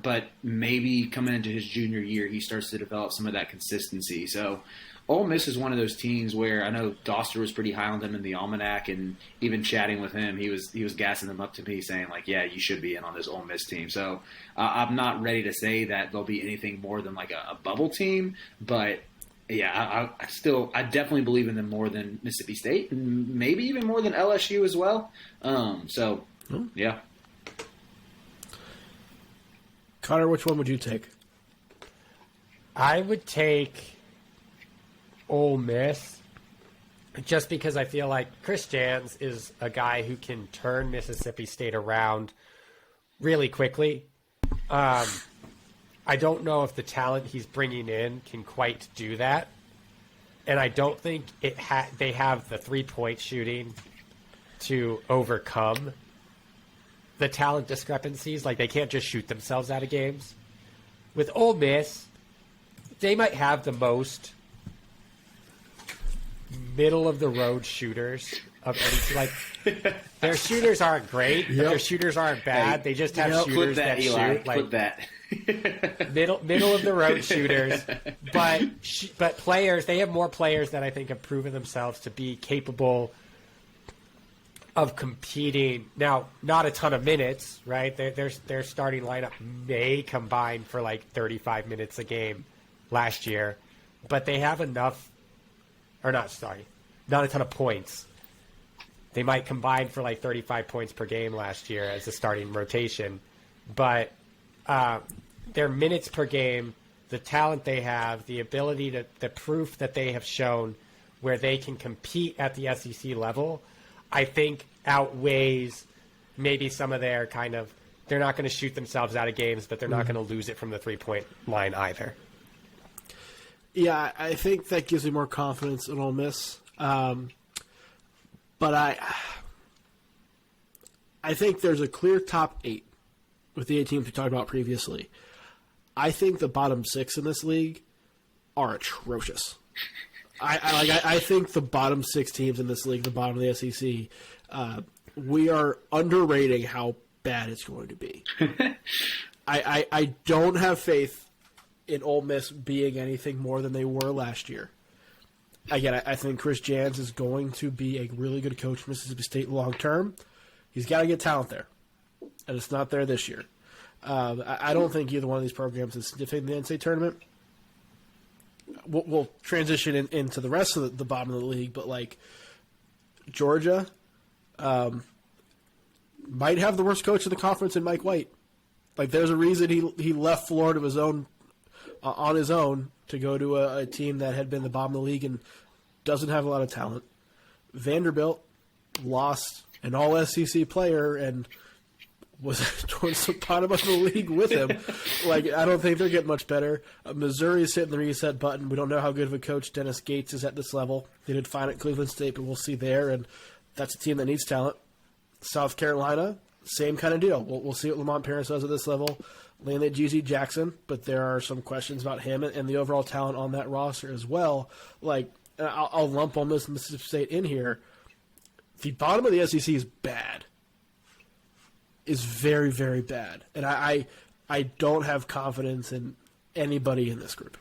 but maybe coming into his junior year, he starts to develop some of that consistency. So Ole Miss is one of those teams where I know Doster was pretty high on them in the Almanac, and even chatting with him, he was gassing them up to me, saying like, "Yeah, you should be in on this Ole Miss team." So I'm not ready to say that they'll be anything more than like a bubble team, but yeah, I definitely believe in them more than Mississippi State, and maybe even more than LSU as well. Yeah. Connor, which one would you take? I would take Ole Miss just because I feel like Chris Jans is a guy who can turn Mississippi State around really quickly. I don't know if the talent he's bringing in can quite do that. And I don't think they have the three-point shooting to overcome the talent discrepancies. Like, they can't just shoot themselves out of games. With Ole Miss, they might have the most middle-of-the-road shooters of any. Like, their shooters aren't great, but their shooters aren't bad. They just have shooters that Eli, shoot. Like, that. middle of the road shooters, but players. They have more players that I think have proven themselves to be capable of competing. Now, not a ton of minutes, right? Their starting lineup may combine for like 35 minutes a game last year, but they have enough, not a ton of points. They might combine for like 35 points per game last year as a starting rotation, but their minutes per game, the talent they have, the ability the proof that they have shown where they can compete at the SEC level, I think outweighs maybe some of their kind of, they're not going to shoot themselves out of games, but they're not going to lose it from the 3-point line either. Yeah, I think that gives me more confidence in Ole Miss. But I think there's a clear top 8 with the 8 teams we talked about previously. I think the bottom 6 in this league are atrocious. I think the bottom 6 teams in this league, the bottom of the SEC, we are underrating how bad it's going to be. I don't have faith in Ole Miss being anything more than they were last year. again, I think Chris Jans is going to be a really good coach for Mississippi State long term. He's got to get talent there, and it's not there this year. I don't think either one of these programs is significant in the NCAA tournament. We'll transition into the rest of the bottom of the league, but like Georgia might have the worst coach in the conference in Mike White. Like, there's a reason he left Florida of his own on his own to go to a team that had been the bottom of the league and doesn't have a lot of talent. Vanderbilt lost an all-SEC player and was towards the bottom of the league with him. Like, I don't think they're getting much better. Missouri's hitting the reset button. We don't know how good of a coach Dennis Gates is at this level. They did fine at Cleveland State, but we'll see there, and that's a team that needs talent. South Carolina, same kind of deal. We'll see what Lamont Paris does at this level. Landed GZ Jackson, but there are some questions about him and the overall talent on that roster as well. Like, I'll lump almost Mississippi State in here. The bottom of the SEC is bad. Is very, very bad. And I don't have confidence in anybody in this group.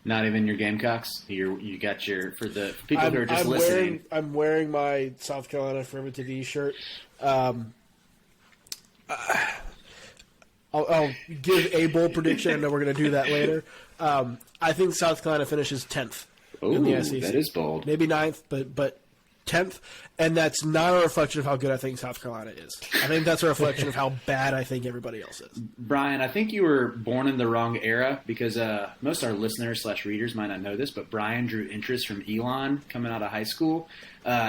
Not even your Gamecocks? You got your, for the people who are just listening. I'm wearing my South Carolina Forever TV shirt. I'll give a bold prediction. I know we're going to do that later. I think South Carolina finishes 10th in the SEC. That is bold. Maybe 9th, but 10th. And that's not a reflection of how good I think South Carolina is. I think that's a reflection of how bad I think everybody else is. Brian, I think you were born in the wrong era because most of our listeners / readers might not know this, but Brian drew interest from Elon coming out of high school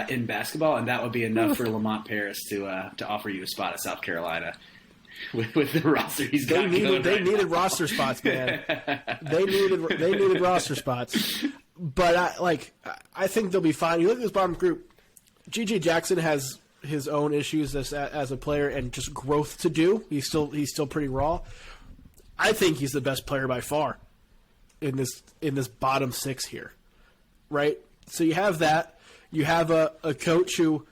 in basketball, and that would be enough for Lamont Paris to offer you a spot at South Carolina. With the roster he's got they needed roster spots, man. They needed roster spots. But I think they'll be fine. You look at this bottom group. GG Jackson has his own issues as a player and just growth to do. He's still pretty raw. I think he's the best player by far in this bottom 6 here, right? So you have that. You have a coach who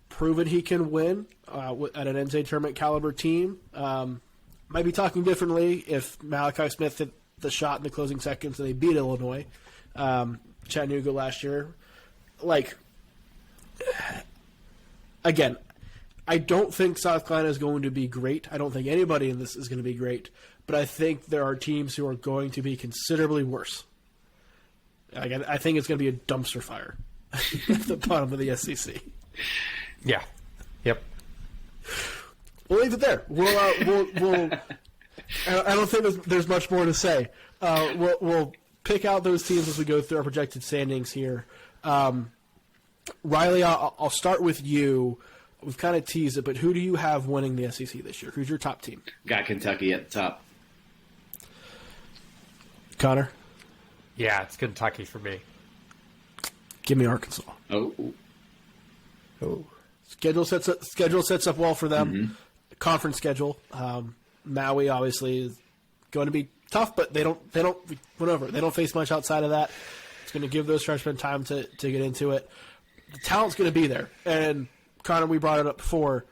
proven he can win at an NCAA tournament caliber team. Might be talking differently if Malachi Smith hit the shot in the closing seconds and they beat Illinois. Chattanooga last year. Like, again, I don't think South Carolina is going to be great. I don't think anybody in this is going to be great. But I think there are teams who are going to be considerably worse. Again, I think it's going to be a dumpster fire at the bottom of the SEC. Yeah. Yep. We'll leave it there. We'll I don't think there's much more to say. We'll pick out those teams as we go through our projected standings here. Riley, I'll start with you. We've kind of teased it, but who do you have winning the SEC this year? Who's your top team? Got Kentucky at the top. Connor? Yeah, it's Kentucky for me. Give me Arkansas. Oh. Schedule sets up well for them. Mm-hmm. Conference schedule. Maui obviously is going to be tough, but they don't face much outside of that. It's going to give those freshmen time to get into it. The talent's going to be there. And Connor, we brought it up before.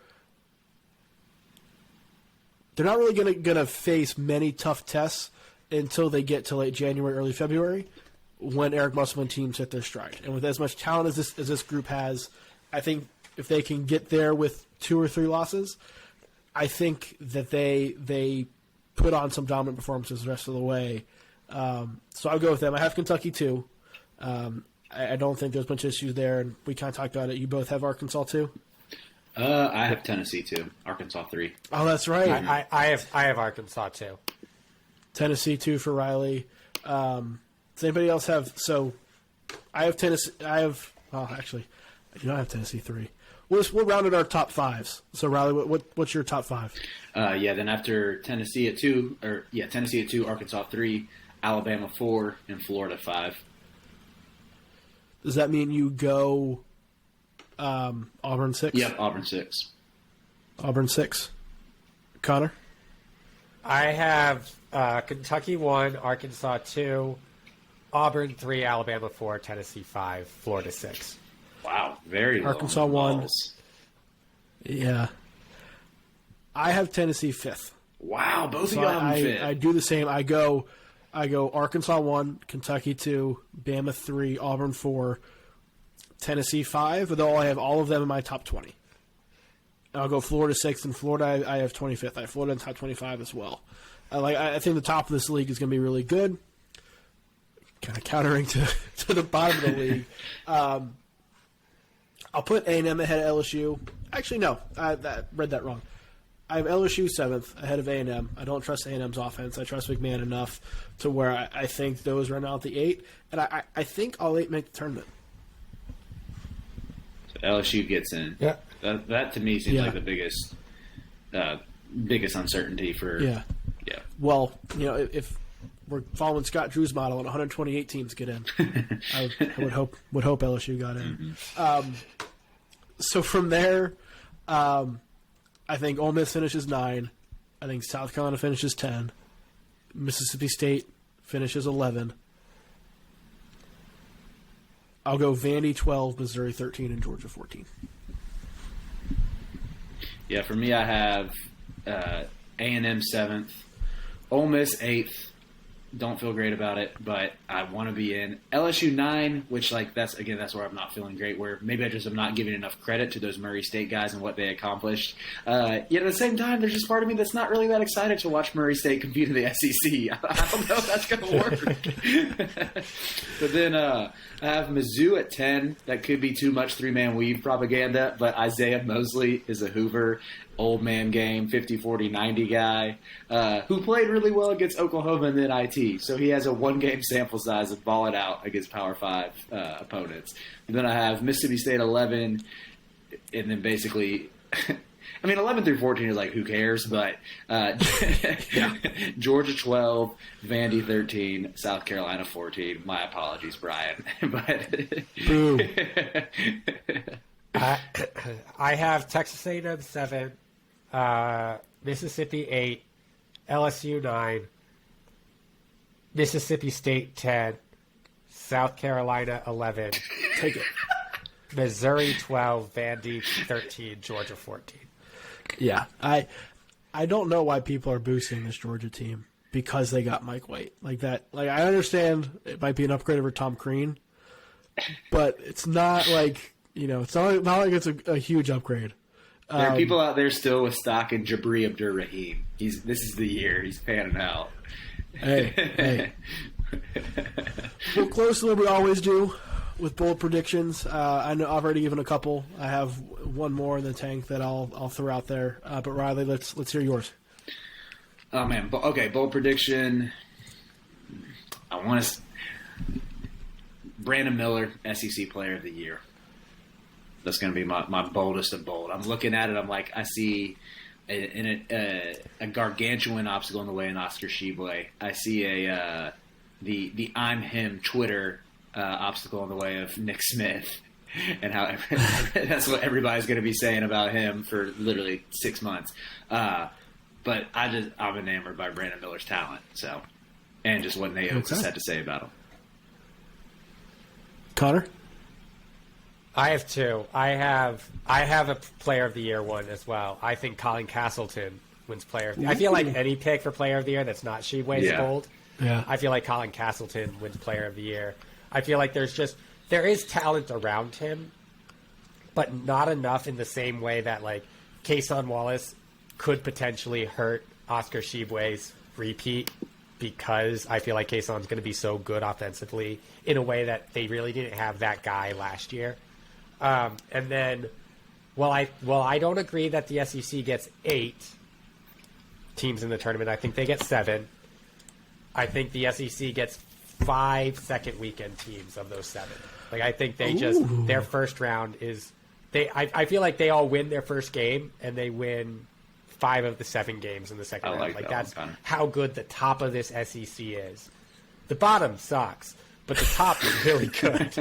They're not really going to face many tough tests until they get to late January, early February, when Eric Musselman teams hit their stride. And with as much talent as this group has, I think if they can get there with 2 or 3 losses, I think that they put on some dominant performances the rest of the way. So I'll go with them. I have Kentucky too. I don't think there's much issues there, and we kind of talked about it. You both have Arkansas too? I have Tennessee too. Arkansas 3. Oh, that's right. I have Arkansas too. Tennessee 2 for Riley. Does anybody else have? So I have Tennessee. Actually, I do not have Tennessee 3. We'll round at our top 5s. So Riley, what's your top 5? Then after Tennessee at 2, Tennessee at 2, Arkansas 3, Alabama 4, and Florida 5. Does that mean you go Auburn 6? Yep, Auburn 6. Auburn 6. Connor? I have Kentucky 1, Arkansas 2, Auburn 3, Alabama 4, Tennessee 5, Florida 6. Wow, very low. Arkansas 1. Yeah. I have Tennessee 5th. Wow, both of you got them 5th. I do the same. I go I go Arkansas 1, Kentucky 2, Bama 3, Auburn 4, Tennessee 5, although I have all of them in my top 20. I'll go Florida 6, and Florida I have 25th. I have Florida in top 25 as well. I think the top of this league is going to be really good. Kind of countering to the bottom of the league. I'll put A&M ahead of LSU. Actually, no. I read that wrong. I have LSU 7th ahead of A&M. I don't trust A&M's offense. I trust McMahon enough to where I think those run out the 8. And I think all 8 make the tournament. So LSU gets in. Yeah. That to me seems like the biggest uncertainty for. Yeah. Yeah. Well, if we're following Scott Drew's model and 128 teams get in, I would hope LSU got in. Mm-hmm. So from there, I think Ole Miss finishes 9. I think South Carolina finishes 10. Mississippi State finishes 11. I'll go Vandy 12, Missouri 13, and Georgia 14. Yeah, for me, I have A&M 7th, Ole Miss 8th. Don't feel great about it, but I want to be in. LSU 9, which that's where I'm not feeling great. Where maybe I just am not giving enough credit to those Murray State guys and what they accomplished. Yet at the same time, there's just part of me that's not really that excited to watch Murray State compete in the SEC. I don't know if that's going to work. But then I have Mizzou at 10. That could be too much three-man weave propaganda, but Isaiah Mosley is a Hoover. Old man game, 50, 40, 90 guy, who played really well against Oklahoma and then IT. So he has a one-game sample size of ball it out against Power 5 opponents. And then I have Mississippi State 11, and then basically, 11 through 14 is like, who cares? But Georgia 12, Vandy 13, South Carolina 14. My apologies, Brian. But Boo. I have Texas A&M 7, Mississippi 8, LSU 9, Mississippi State 10, South Carolina 11, Take it. Missouri 12, Vandy 13, Georgia 14. Yeah, I don't know why people are boosting this Georgia team because they got Mike White like that. Like I understand it might be an upgrade over Tom Crean, but it's not like it's not like it's a huge upgrade. There are people out there still with stock in Jabri Abdur-Rahim. This is the year he's panning out. Hey. We'll close the way we always do with bold predictions. I know I've already given a couple. I have one more in the tank that I'll throw out there. But Riley, let's hear yours. Oh man, okay, bold prediction. I want to Brandon Miller, SEC Player of the Year. That's going to be my boldest of bold. I'm looking at it. I'm like, I see a gargantuan obstacle in the way in Oscar Tshiebwe. I see the I'm him Twitter obstacle in the way of Nick Smith, and how that's what everybody's going to be saying about him for literally 6 months. But I'm enamored by Brandon Miller's talent. So, and just what Nate Oates had to say about him. Connor? I have 2. I have a Player of the Year one as well. I think Colin Castleton wins Player of the Year. I feel like any pick for Player of the Year that's not Tshiebwe's gold. Yeah. I feel like Colin Castleton wins Player of the Year. I feel like there is talent around him, but not enough in the same way that like Kason Wallace could potentially hurt Oscar Tshiebwe's repeat, because I feel like Kason's going to be so good offensively in a way that they really didn't have that guy last year. And then, I don't agree that the SEC gets 8 teams in the tournament. I think they get 7. I think the SEC gets 5 second weekend teams of those 7. Like I think they their first round is I feel like they all win their first game and they win 5 of the 7 games in the second round. Like that's how good the top of this SEC is. The bottom sucks, but the top is really good.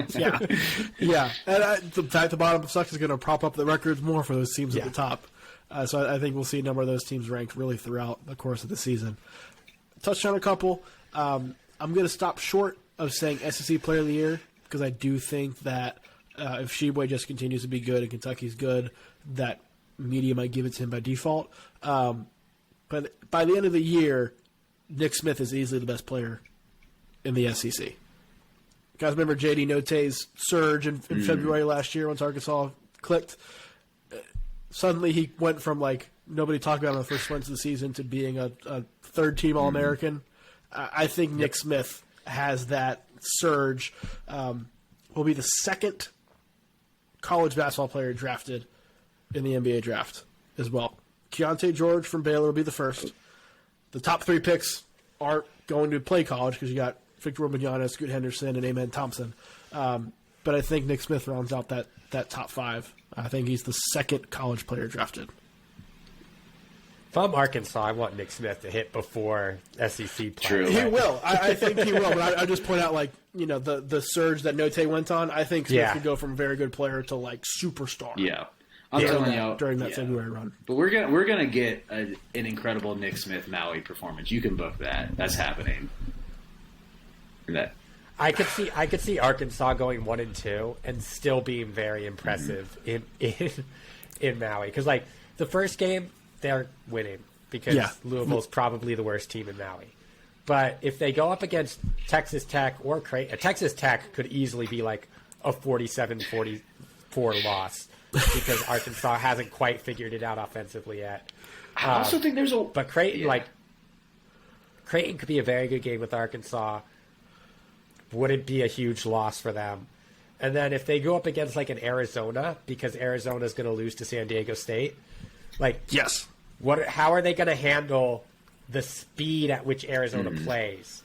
Yeah. And the fact the bottom sucks is going to prop up the records more for those teams at the top. So I think we'll see a number of those teams ranked really throughout the course of the season. Touched on a couple. I'm going to stop short of saying SEC Player of the Year because I do think that if Tshiebwe just continues to be good and Kentucky's good, that media might give it to him by default. But by the end of the year, Nick Smith is easily the best player in the SEC. Guys, remember J.D. Notae's surge in February last year once Arkansas clicked? Suddenly he went from like nobody talked about him the first months of the season to being a third-team All-American. I think Nick Smith has that surge. Will be the second college basketball player drafted in the NBA draft as well. Keontae George from Baylor will be the first. The top 3 picks aren't going to play college because you got Victor Wembanyama, Scoot Henderson, and Amen Thompson. But I think Nick Smith rounds out that top 5. I think he's the second college player drafted. If I'm Arkansas, I want Nick Smith to hit before SEC play. True. He will. I think he will. But I just point out, like, the surge that Note went on. I think Smith could go from very good player to, like, superstar. Yeah. I'm telling you, during that February run. But we're gonna get an incredible Nick Smith Maui performance. You can book that. That's happening. I could see Arkansas going 1-2 and still being very impressive in Maui, because like the first game they're winning because Louisville's probably the worst team in Maui. But if they go up against Texas Tech or Creighton, Texas Tech could easily be like a 47-44 loss because Arkansas hasn't quite figured it out offensively yet. I also think there's but Creighton Creighton could be a very good game with Arkansas. Wouldn't be a huge loss for them. And then if they go up against like an Arizona, because Arizona's going to lose to San Diego State, like yes, how are they going to handle the speed at which Arizona plays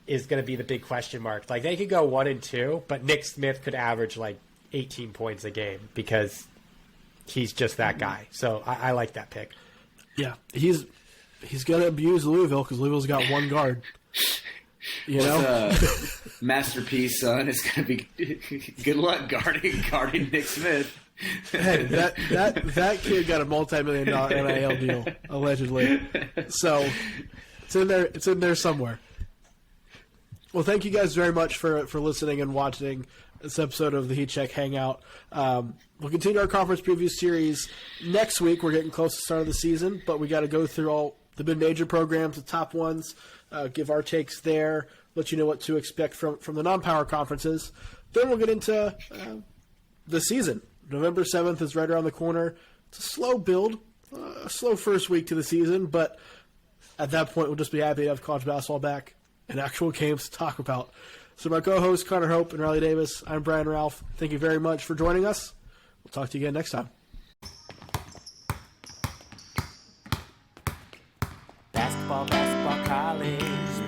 is going to be the big question mark. Like they could go 1-2, but Nick Smith could average like 18 points a game because he's just that guy. So I like that pick. Yeah, he's going to abuse Louisville because Louisville's got one guard. You know, masterpiece son is going to be good luck guarding Nick Smith. Hey, that kid got a multi-million-dollar NIL deal allegedly, so it's in there somewhere. Well, thank you guys very much for listening and watching this episode of the Heat Check Hangout. We'll continue our conference preview series next week. We're getting close to the start of the season, but we got to go through all the mid-major programs, the top ones. Give our takes there, let you know what to expect from the non-power conferences. Then we'll get into the season. November 7th is right around the corner. It's a slow build, a slow first week to the season, but at that point we'll just be happy to have college basketball back and actual games to talk about. So my co-hosts Connor Hope and Riley Davis, I'm Brian Rauf. Thank you very much for joining us. We'll talk to you again next time. Basketball, college.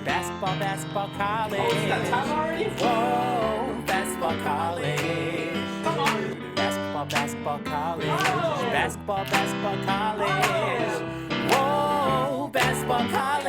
Basketball, college. Oh, is that time already? Whoa, basketball, college. Come on. Basketball, college. Basketball, college. Whoa, basketball, college.